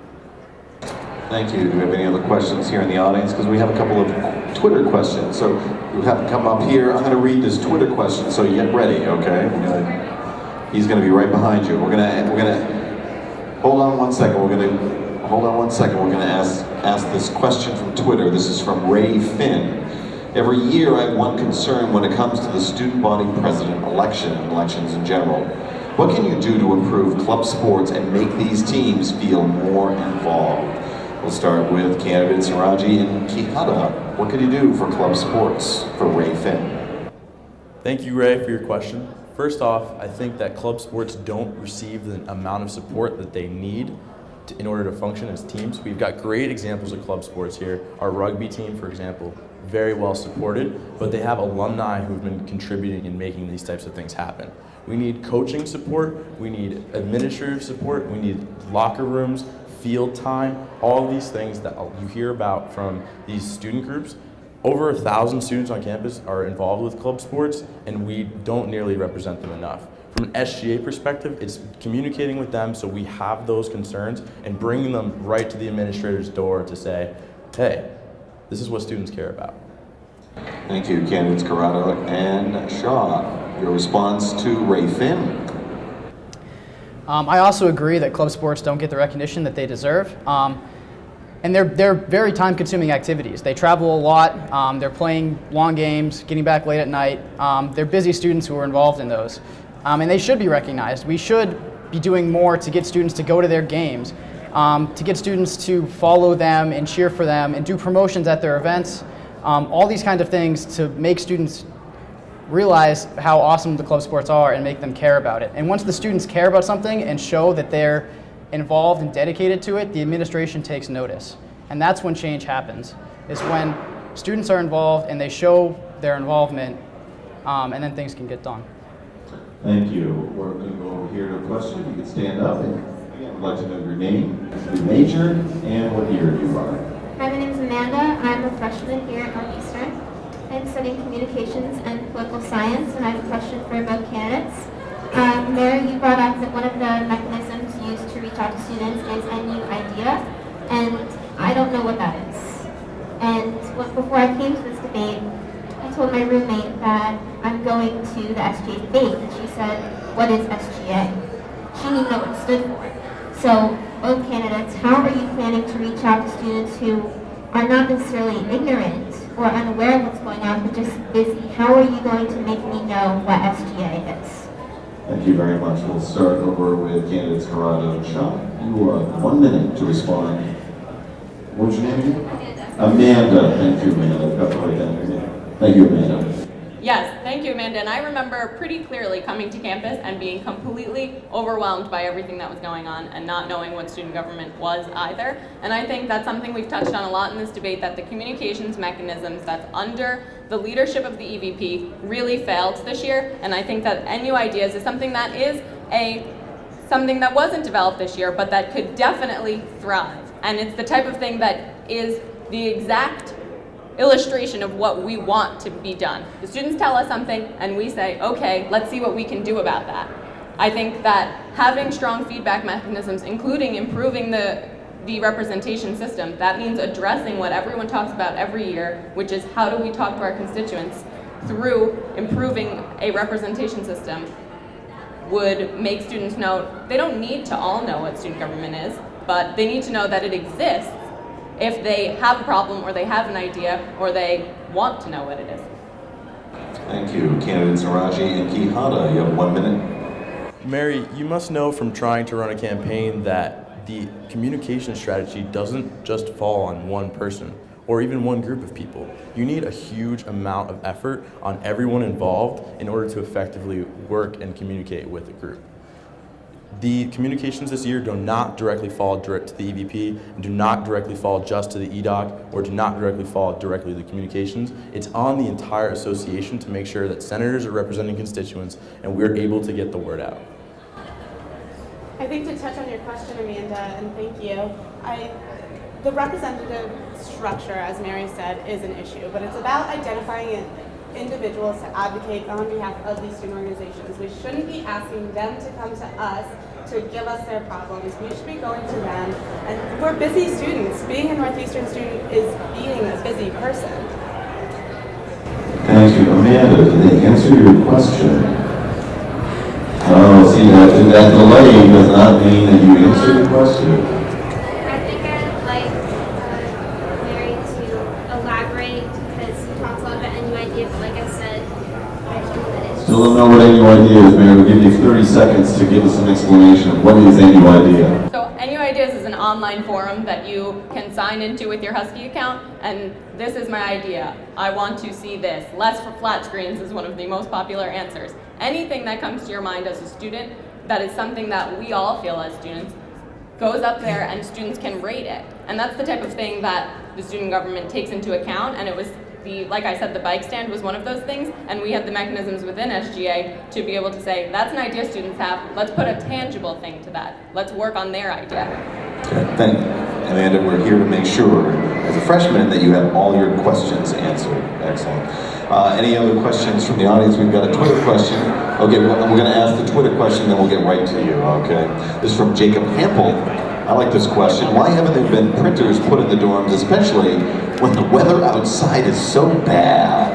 Thank you. Do we have any other questions here in the audience? Because we have a couple of Twitter questions. So you have to come up here. I'm going to read this Twitter question, so get ready, okay? He's going to be right behind you. We're gonna hold on one second. We're gonna ask this question from Twitter. This is from Ray Finn. Every year I have one concern when it comes to the student body president election and elections in general. What can you do to improve club sports and make these teams feel more involved? We'll start with candidates Saraji and Quijada. What can you do for club sports for Ray Finn? Thank you, Ray, for your question. First off, I think that club sports don't receive the amount of support that they need in order to function as teams. We've got great examples of club sports here. Our rugby team, for example, very well supported, but they have alumni who've been contributing and making these types of things happen. We need coaching support, we need administrative support, we need locker rooms, field time, all of these things that you hear about from these student groups. Over 1,000 students on campus are involved with club sports, and we don't nearly represent them enough. From an SGA perspective, it's communicating with them so we have those concerns and bringing them right to the administrator's door to say, hey, this is what students care about. Thank you, candidates Corrado and Shaw. Your response to Ray Finn. I also agree that club sports don't get the recognition that they deserve. And they're very time-consuming activities. They travel a lot, they're playing long games, getting back late at night. They're busy students who are involved in those. And they should be recognized. We should be doing more to get students to go to their games, to get students to follow them and cheer for them and do promotions at their events. All these kinds of things to make students realize how awesome the club sports are and make them care about it. And once the students care about something and show that they're involved and dedicated to it, the administration takes notice. And that's when change happens, is when students are involved and they show their involvement, and then things can get done. Thank you. We're going to go over here to a question. You can stand up. And again, I'd like to know your name, your major, and what year you are. Hi, my name is Amanda. I'm a freshman here at Northeastern. I'm studying communications and political science, and I have a question for both candidates. Mary, you brought up that one of the mechanisms used to reach out to students is NUTV, and I don't know what that is. And before I came to this debate, I told my roommate that I'm going to the SGA debate, and she said, "What is SGA?" She didn't even know what it stood for. So, both candidates, how are you planning to reach out to students who are not necessarily ignorant or unaware of what's going on, but just busy? How are you going to make me know what SGA is? Thank you very much. We'll start over with candidates Corrado and Shaw. You have 1 minute to respond. What was your name again? Amanda. Thank you, Amanda. I've got to write down your name. Thank you, Amanda. Yes, thank you, Amanda. And I remember pretty clearly coming to campus and being completely overwhelmed by everything that was going on and not knowing what student government was either. And I think that's something we've touched on a lot in this debate, that the communications mechanisms that's under the leadership of the EVP really failed this year. And I think that NU Ideas is something that something that wasn't developed this year, but that could definitely thrive. And it's the type of thing that is the exact illustration of what we want to be done. The students tell us something and we say, okay, let's see what we can do about that. I think that having strong feedback mechanisms, including improving the representation system, that means addressing what everyone talks about every year, which is how do we talk to our constituents through improving a representation system, would make students know they don't need to all know what student government is, but they need to know that it exists if they have a problem or they have an idea or they want to know what it is. Thank you. Candidates Naraji and Quijada, you have 1 minute. Mary, you must know from trying to run a campaign that the communication strategy doesn't just fall on one person. or even one group of people. You need a huge amount of effort on everyone involved in order to effectively work and communicate with a group. The communications this year do not directly fall direct to the EVP, and do not directly fall just to the EDOC, or do not directly fall directly to the communications. It's on the entire association to make sure that senators are representing constituents and we're able to get the word out. I think to touch on your question, Amanda, and thank you, the representative structure, as Mary said, is an issue, but it's about identifying individuals to advocate on behalf of these student organizations. We shouldn't be asking them to come to us to give us their problems. We should be going to them, and we're busy students. Being a Northeastern student is being a busy person. Thank you. Amanda, did they answer your question? Oh, see, that delay does not mean that you answered the question. I think I'd like Mary to elaborate because he talks a lot about NUID, but like I said, I don't know that it's Still don't know what NUID is, Mary. We'll give you 30 seconds to give us an explanation of what is NUID. So NUIdeas is an online forum that you can sign into with your Husky account, and this is my idea. I want to see this. Less for flat screens is one of the most popular answers. Anything that comes to your mind as a student that is something that we all feel as students goes up there and students can rate it. And that's the type of thing that the student government takes into account, and it was like I said, the bike stand was one of those things, and we have the mechanisms within SGA to be able to say, that's an idea students have, let's put a tangible thing to that. Let's work on their idea. Okay, thank you. Amanda, we're here to make sure, as a freshman, that you have all your questions answered. Excellent. Any other questions from the audience? We've got a Twitter question. Okay, we're going to ask the Twitter question, then we'll get right to you, okay? This is from Jacob Hampel. I like this question. Why haven't there been printers put in the dorms, especially when the weather outside is so bad?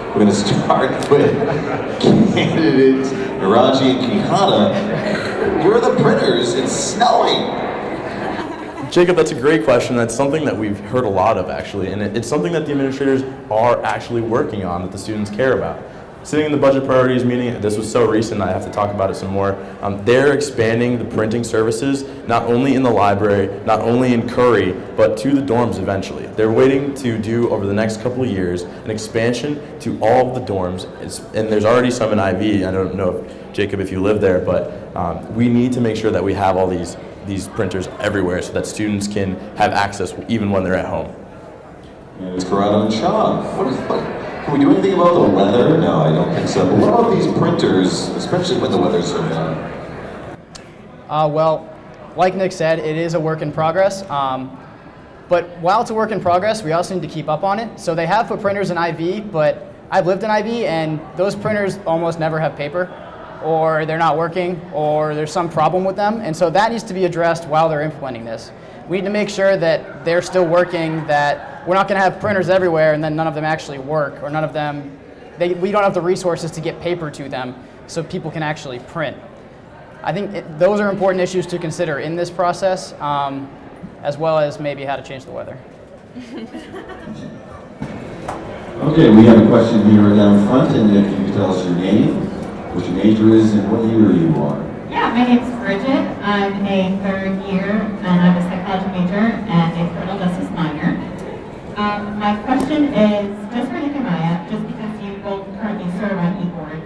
We're going to start with candidates Naraji and Kihana. Where are the printers? It's snowing. Jacob, that's a great question. That's something that we've heard a lot of, actually, and it's something that the administrators are actually working on that the students care about. Sitting in the budget priorities meeting, this was so recent, I have to talk about it some more. They're expanding the printing services, not only in the library, not only in Curry, but to the dorms eventually. They're waiting to do, over the next couple of years, an expansion to all of the dorms, and there's already some in IV. I don't know, Jacob, if you live there, but we need to make sure that we have all these printers everywhere so that students can have access even when they're at home. And it's Corrado and Sean. Can we do anything about the weather? No, I don't think so. But what about these printers, especially when the weather's so bad? Well, like Nick said, it is a work in progress. But while it's a work in progress, we also need to keep up on it. So they have put printers in IV, but I've lived in IV, and those printers almost never have paper, or they're not working, or there's some problem with them. And so that needs to be addressed while they're implementing this. We need to make sure that they're still working, that we're not going to have printers everywhere and then none of them actually work, or none of them, we don't have the resources to get paper to them so people can actually print. I think those are important issues to consider in this process, as well as maybe how to change the weather. Okay, we have a question here down front, and if you can tell us your name, what your major is, and what year you are. Yeah, my name's Bridget. I'm a third year, and I'm a psychology major and a criminal justice minor. My question is just for Nick and Maya, just because you both currently serve on e-board.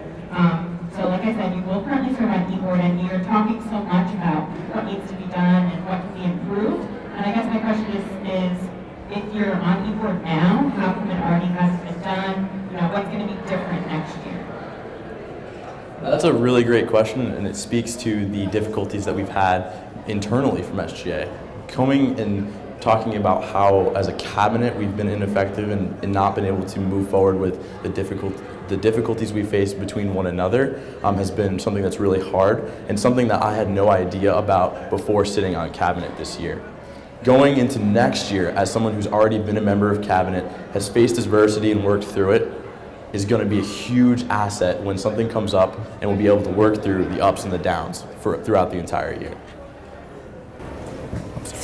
So like I said, you both currently serve on e-board, and you're talking so much about what needs to be done and what can be improved. And I guess my question is if you're on e-board now, how come it already hasn't been done? You know, what's going to be different next year? That's a really great question, and it speaks to the difficulties that we've had internally from SGA. Coming and talking about how, as a cabinet, we've been ineffective and not been able to move forward with the difficulties we face between one another has been something that's really hard, and something that I had no idea about before sitting on cabinet this year. Going into next year, as someone who's already been a member of cabinet, has faced adversity and worked through it, is going to be a huge asset when something comes up, and we'll be able to work through the ups and the downs throughout the entire year.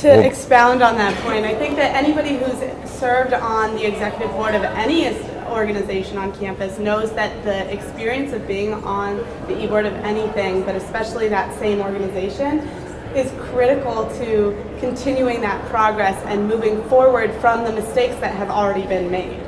To expound on that point, I think that anybody who's served on the executive board of any organization on campus knows that the experience of being on the e-board of anything, but especially that same organization, is critical to continuing that progress and moving forward from the mistakes that have already been made.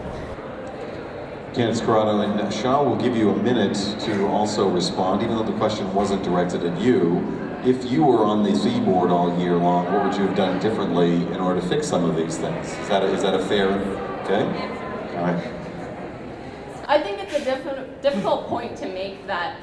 Candidates Corrado and Shaw will give you a minute to also respond, even though the question wasn't directed at you. If you were on the Z board all year long, what would you have done differently in order to fix some of these things? Is that a fair, okay? All right. I think it's a difficult point to make that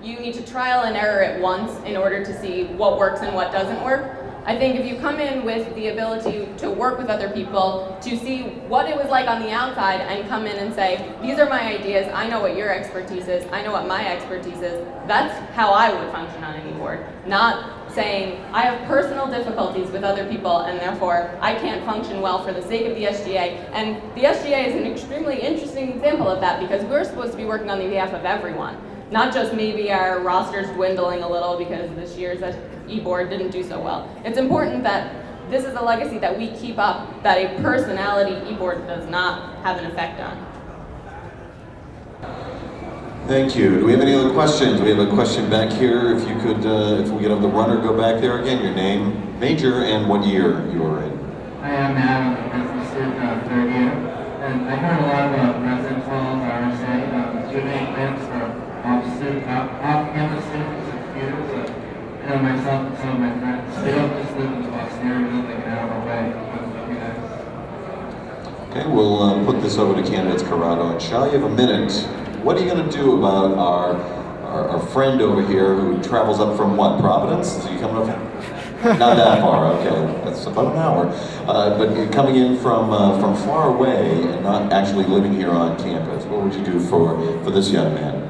you need to trial and error it once in order to see what works and what doesn't work. I think if you come in with the ability to work with other people, to see what it was like on the outside and come in and say, these are my ideas, I know what your expertise is, I know what my expertise is, that's how I would function on any board. Not saying, I have personal difficulties with other people and therefore I can't function well for the sake of the SGA. And the SGA is an extremely interesting example of that because we're supposed to be working on the behalf of everyone. Not just maybe our roster's dwindling a little because this year's e-board didn't do so well. It's important that this is a legacy that we keep up, that a personality e-board does not have an effect on. Thank you. Do we have any other questions? We have a question back here. If you could, if we could have the runner go back there again, your name, major, and what year you were in. I am Adam, I'm a business student, third year, and I heard a lot about resident halls, RSA. Do you have any plans for off-campus students and computers? I know myself and some of my friends, they don't just live in the Boston area, they live like an hour away. Okay, we'll put this over to candidates Corrado and Shaw. You have a minute. What are you going to do about our friend over here who travels up from what, Providence? Is he coming up from? Not that far, okay. That's about an hour. But coming in from far away and not actually living here on campus, what would you do for this young man?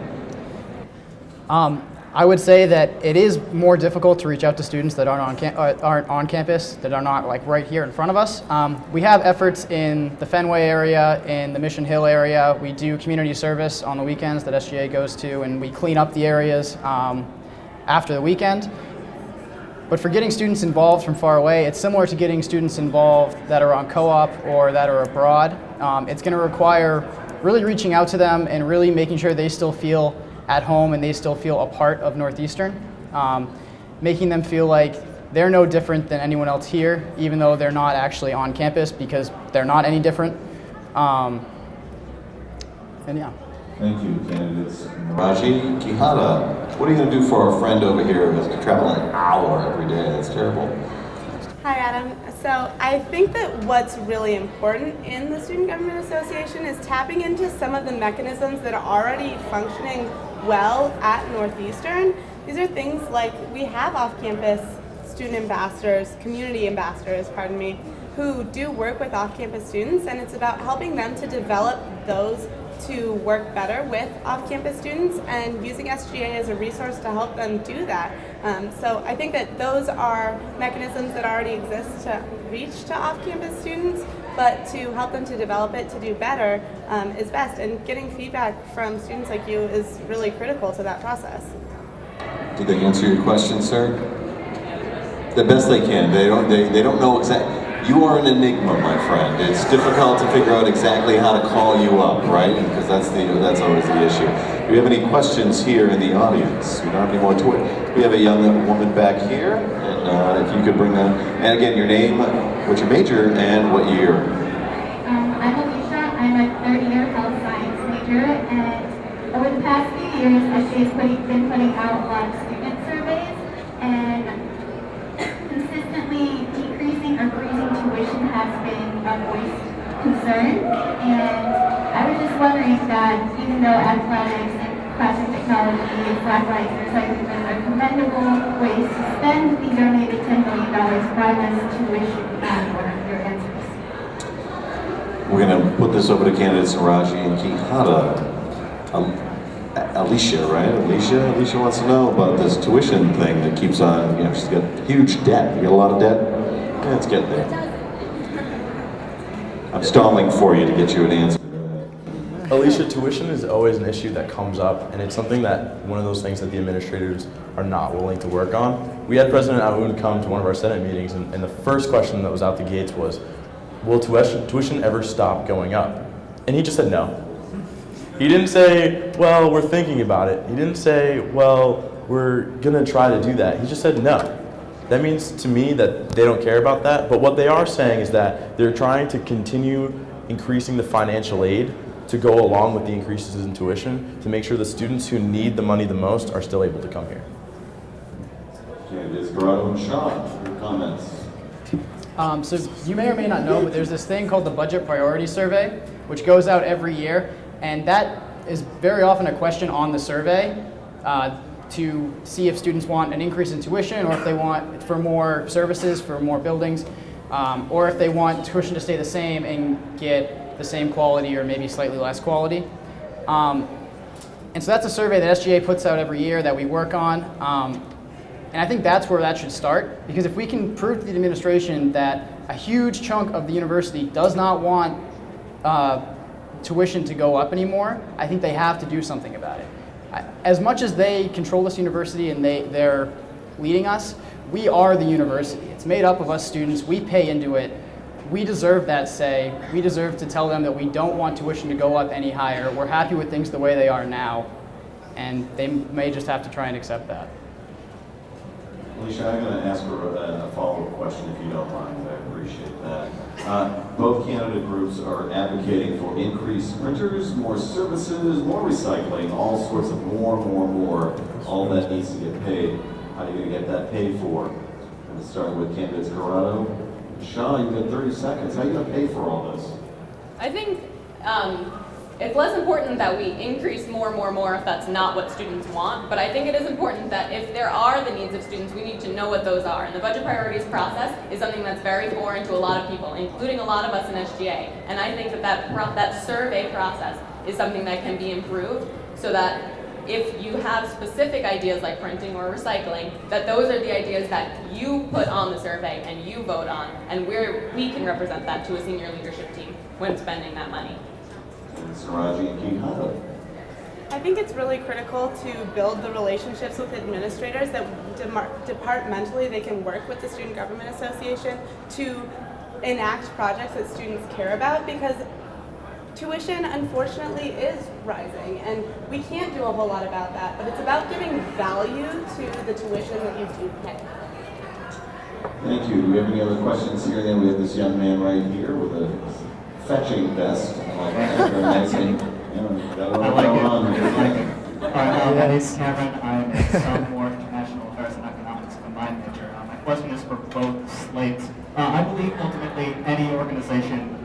I would say that it is more difficult to reach out to students that aren't on campus, that are not like right here in front of us. We have efforts in the Fenway area, in the Mission Hill area. We do community service on the weekends that SGA goes to, and we clean up the areas after the weekend. But for getting students involved from far away, it's similar to getting students involved that are on co-op or that are abroad. It's going to require really reaching out to them and really making sure they still feel at home and they still feel a part of Northeastern, making them feel like they're no different than anyone else here, even though they're not actually on campus because they're not any different. And yeah. Thank you, candidates. Raji Kihara, what are you going to do for our friend over here who has to travel an hour every day? That's terrible. Hi, Adam. So I think that what's really important in the Student Government Association is tapping into some of the mechanisms that are already functioning well at Northeastern. These are things like we have off-campus student ambassadors, community ambassadors, pardon me, who do work with off-campus students, and it's about helping them to develop those to work better with off-campus students and using SGA as a resource to help them do that. So I think that those are mechanisms that already exist to reach to off-campus students, but to help them to develop it to do better is best. And getting feedback from students like you is really critical to that process. Did they answer your question, sir? The best they can. They don't know exactly. You are an enigma, my friend. It's difficult to figure out exactly how to call you up, right? Because that's always the issue. Do we have any questions here in the audience? We don't have any more we have a young woman back here, and if you could bring on, and again, your name, what's your major, and what year? I'm Alicia. I'm a third-year health science major, and over the past few years, SGA has been putting out a lot of student surveys, and consistently decreasing or freezing tuition has been a voiced concern. And I was just wondering that even though athletics and classroom technology, flag lights, and recycling are commendable ways to spend the donated $10 million, why less tuition? What are your answers? We're going to put this over to candidates Raji and Kihara. Alicia, right? Alicia wants to know about this tuition thing that keeps on, she's got huge debt. You got a lot of debt? Yeah, it's getting there. I'm stalling for you to get you an answer. Alicia, tuition is always an issue that comes up, and it's something that one of those things that the administrators are not willing to work on. We had President Aoun come to one of our Senate meetings, and the first question that was out the gates was, will tuition ever stop going up? And he just said no. He didn't say, well, we're thinking about it. He didn't say, well, we're going to try to do that. He just said no. that means to me that they don't care about that. But what they are saying is that they're trying to continue increasing the financial aid to go along with the increases in tuition to make sure the students who need the money the most are still able to come here. Candidates Corrado and Shaw, your comments. So you may or may not know, but there's this thing called the Budget Priority Survey, which goes out every year, and that is very often a question on the survey to see if students want an increase in tuition, or if they want for more services, for more buildings, or if they want tuition to stay the same and get the same quality or maybe slightly less quality. And so that's a survey that SGA puts out every year that we work on. And I think that's where that should start, because if we can prove to the administration that a huge chunk of the university does not want tuition to go up anymore, I think they have to do something about it. As much as they control this university and they're leading us, we are the university. It's made up of us students. We pay into it. We deserve that say. We deserve to tell them that we don't want tuition to go up any higher. We're happy with things the way they are now, and they may just have to try and accept that. Alicia, I'm going to ask her a follow-up question if you don't mind. I appreciate that. Both candidate groups are advocating for increased printers, more services, more recycling, all sorts of more. All that needs to get paid. How are you going to get that paid for? And starting with candidates Corrado. Shaw, you've got 30 seconds. How are you going to pay for all this? I think it's less important that we increase more if that's not what students want, but I think it is important that if there are the needs of students, we need to know what those are. And the budget priorities process is something that's very foreign to a lot of people, including a lot of us in SGA. And I think that survey process is something that can be improved so that if you have specific ideas like printing or recycling, that those are the ideas that you put on the survey and you vote on, and we can represent that to a senior leadership team when spending that money. I think it's really critical to build the relationships with administrators that departmentally they can work with the Student Government Association to enact projects that students care about, because tuition unfortunately is rising and we can't do a whole lot about that, but it's about giving value to the tuition that you do pay. Thank you. Do we have any other questions here? Then we have this young man right here with a fetching vest. I like it. My name is Cameron. I'm a sophomore International Affairs and Economics combined major. My question is for both slates. I believe ultimately any organization,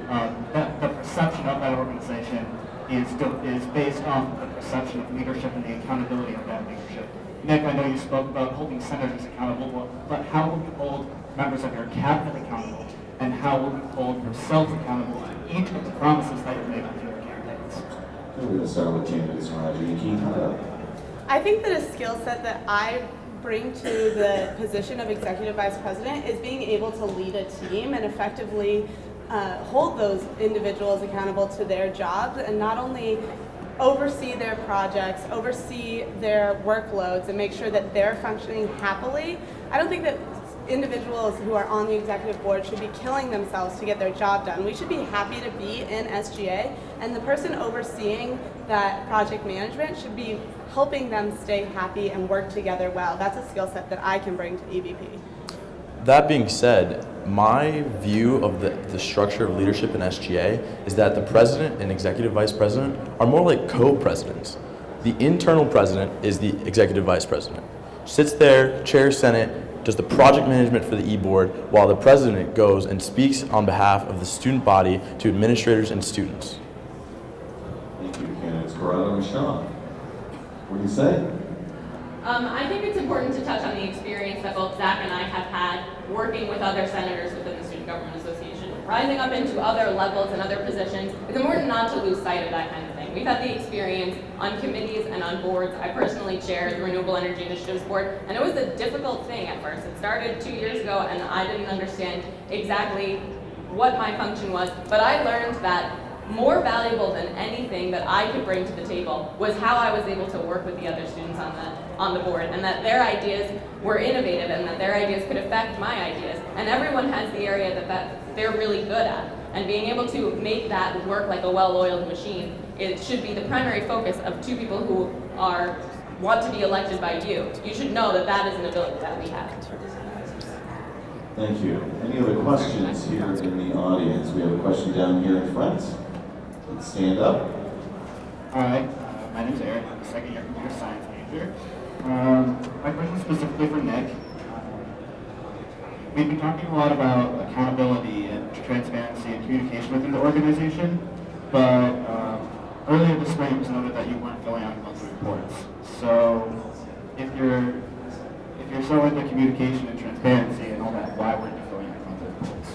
the perception of that organization is based on the perception of leadership and the accountability of that leadership. Nick, I know you spoke about holding senators accountable, but how will you hold members of your cabinet accountable, and how will you hold yourselves accountable to each of the promises that you're making to your candidates? We're going to start with candidates Raji. I think that a skill set that I bring to the position of Executive Vice President is being able to lead a team and effectively hold those individuals accountable to their jobs, and not only oversee their projects, oversee their workloads, and make sure that they're functioning happily. I don't think that individuals who are on the executive board should be killing themselves to get their job done. We should be happy to be in SGA, and the person overseeing that project management should be helping them stay happy and work together well. That's a skill set that I can bring to EVP. That being said, my view of the structure of leadership in SGA is that the president and executive vice president are more like co-presidents. The internal president is the executive vice president. Sits there, chairs Senate, does the project management for the e-board, while the president goes and speaks on behalf of the student body to administrators and students. Thank you, candidates Corrado and Shaw. What do you say? I think it's important to touch on the experience that both Zach and I have had working with other senators within the Student Government Association. Rising up into other levels and other positions, it's important not to lose sight of that kind of thing. We've had the experience on committees and on boards. I personally chair the Renewable Energy Initiatives Board, and it was a difficult thing at first. It started 2 years ago, and I didn't understand exactly what my function was, but I learned that more valuable than anything that I could bring to the table was how I was able to work with the other students on the board, and that their ideas were innovative and that their ideas could affect my ideas. And everyone has the area that they're really good at. And being able to make that work like a well-oiled machine, it should be the primary focus of two people who want to be elected by you. You should know that that is an ability that we have. Thank you. Any other questions here in the audience? We have a question down here in front. Let's stand up. Hi, my name is Eric. I'm a second-year computer science major. My question is specifically for Nick. We've been talking a lot about accountability and transparency and communication within the organization, but earlier this spring it was noted that you weren't filling out monthly reports. So if you're so into communication and transparency and all that, why weren't you filling out monthly reports?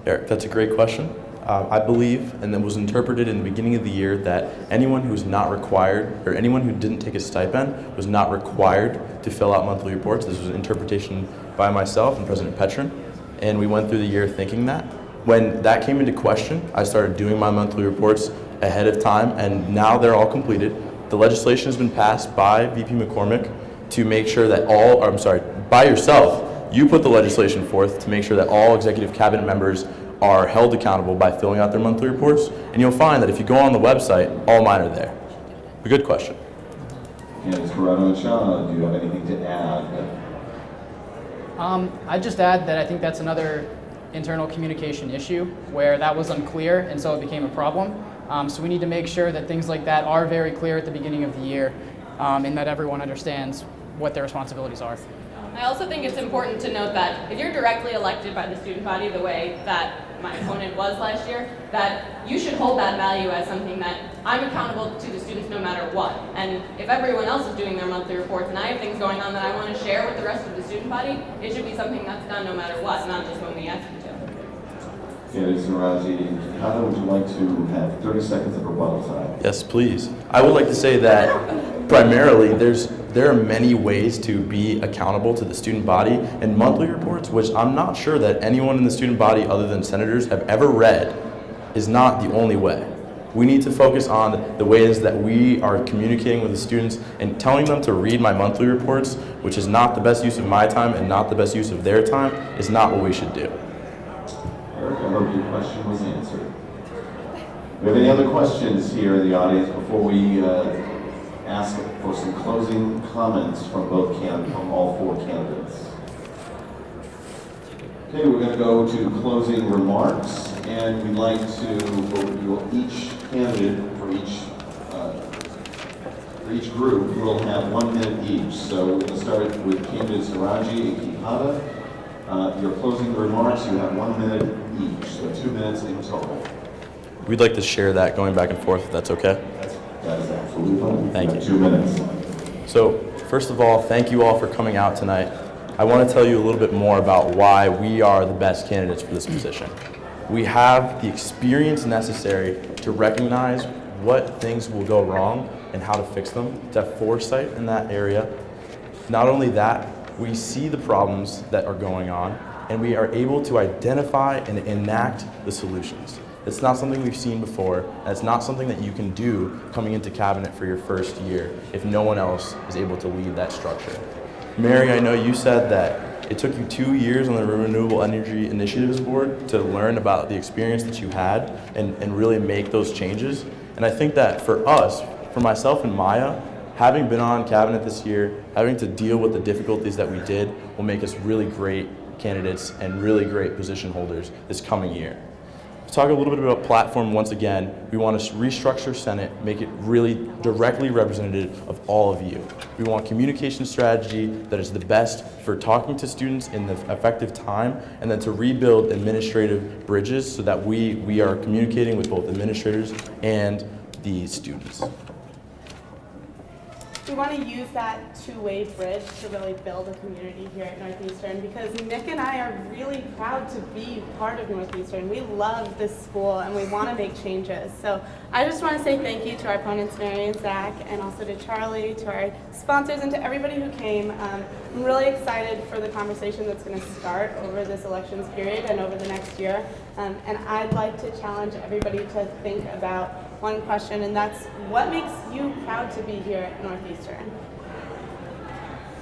Eric, that's a great question. I believe, and that was interpreted in the beginning of the year, that anyone who's not required, or anyone who didn't take a stipend, was not required to fill out monthly reports. This was an interpretation by myself and President Petrin, and we went through the year thinking that. When that came into question, I started doing my monthly reports ahead of time, and now they're all completed. The legislation has been passed by VP McCormick to make sure that by yourself, you put the legislation forth to make sure that all executive cabinet members are held accountable by filling out their monthly reports, and you'll find that if you go on the website, all mine are there. A good question. Candace Corrado and Shaw, do you have anything to add? I'd just add that I think that's another internal communication issue where that was unclear, and so it became a problem. So we need to make sure that things like that are very clear at the beginning of the year, and that everyone understands what their responsibilities are. I also think it's important to note that if you're directly elected by the student body the way that my opponent was last year, that you should hold that value as something that I'm accountable to the students no matter what. And if everyone else is doing their monthly reports and I have things going on that I want to share with the rest of the student body, it should be something that's done no matter what, not just when we ask you to. Candace Naraji, how would you like to have 30 seconds of rebuttal time? Yes, please. I would like to say that primarily there are many ways to be accountable to the student body, and monthly reports, which I'm not sure that anyone in the student body other than senators have ever read, is not the only way. We need to focus on the ways that we are communicating with the students, and telling them to read my monthly reports, which is not the best use of my time and not the best use of their time, is not what we should do. Eric, I hope your question was answered. Do we have any other questions here in the audience before we ask for some closing comments from from all four candidates? Okay, we're going to go to closing remarks, and we'd like to, each candidate for each group will have 1 minute each. So we're going to start with candidates Naraji and Quijada. Your closing remarks, you have 1 minute each, so 2 minutes in total. We'd like to share that going back and forth, if that's okay. That is absolutely fine. Thank you. 2 minutes. So, first of all, thank you all for coming out tonight. I want to tell you a little bit more about why we are the best candidates for this position. We have the experience necessary to recognize what things will go wrong and how to fix them, to have foresight in that area. Not only that, we see the problems that are going on, and we are able to identify and enact the solutions. It's not something we've seen before, and it's not something that you can do coming into cabinet for your first year if no one else is able to lead that structure. Mary, I know you said that it took you 2 years on the Renewable Energy Initiatives Board to learn about the experience that you had and really make those changes. And I think that for us, for myself and Maya, having been on cabinet this year, having to deal with the difficulties that we did will make us really great candidates and really great position holders this coming year. Let's talk a little bit about platform once again. We want to restructure Senate, make it really directly representative of all of you. We want communication strategy that is the best for talking to students in the effective time, and then to rebuild administrative bridges so that we are communicating with both administrators and the students. We want to use that two-way bridge to really build a community here at Northeastern, because Nick and I are really proud to be part of Northeastern. We love this school and we want to make changes. So I just want to say thank you to our opponents, Mary and Zach, and also to Charlie, to our sponsors, and to everybody who came. I'm really excited for the conversation that's going to start over this elections period and over the next year. And I'd like to challenge everybody to think about one question, and that's, what makes you proud to be here at Northeastern?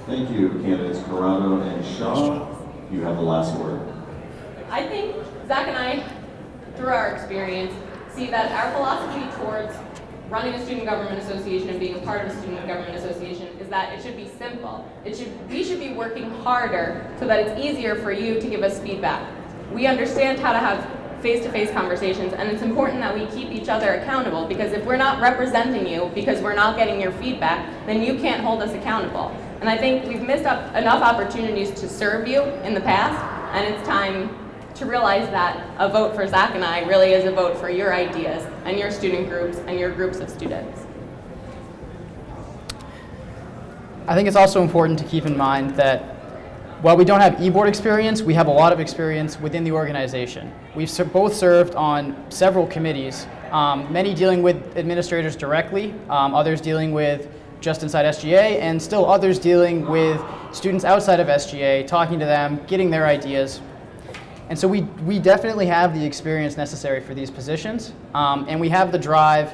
Thank you, candidates Corrado and Shaw. You have the last word. I think Zach and I, through our experience, see that our philosophy towards running a student government association and being a part of a student government association is that it should be simple. We should be working harder so that it's easier for you to give us feedback. We understand how to have face-to-face conversations, and it's important that we keep each other accountable, because if we're not representing you because we're not getting your feedback, then you can't hold us accountable. And I think we've missed up enough opportunities to serve you in the past, and it's time to realize that a vote for Zach and I really is a vote for your ideas and your student groups and your groups of students. I think it's also important to keep in mind that while we don't have e-board experience, we have a lot of experience within the organization. We've both served on several committees, many dealing with administrators directly, others dealing with just inside SGA, and still others dealing with students outside of SGA, talking to them, getting their ideas. And so we definitely have the experience necessary for these positions, and we have the drive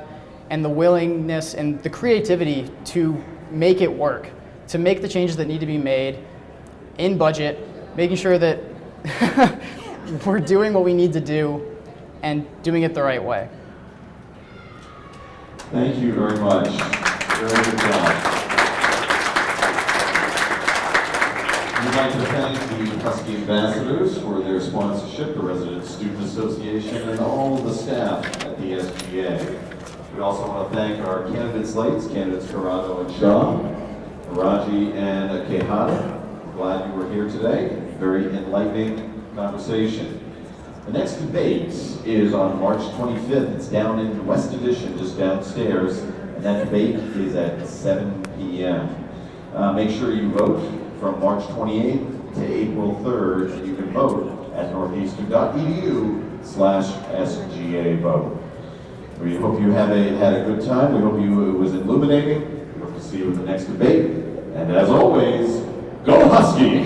and the willingness and the creativity to make it work, to make the changes that need to be made in budget, making sure that we're doing what we need to do and doing it the right way. Thank you very much. Very good job. We'd like to thank the Husky Ambassadors for their sponsorship, the Resident Student Association, and all the staff at the SGA. We also want to thank our candidate slates, candidates Corrado and Shaw, Raji and Quijada. Glad you were here today. Very enlightening conversation. The next debate is on March 25th. It's down in the West Edition, just downstairs, and that debate is at 7 p.m. Make sure you vote from March 28th to April 3rd. You can vote at northeastern.edu/SGA vote. We hope you had a good time. We hope it was illuminating. We hope to see you at the next debate. And as always, go Huskies!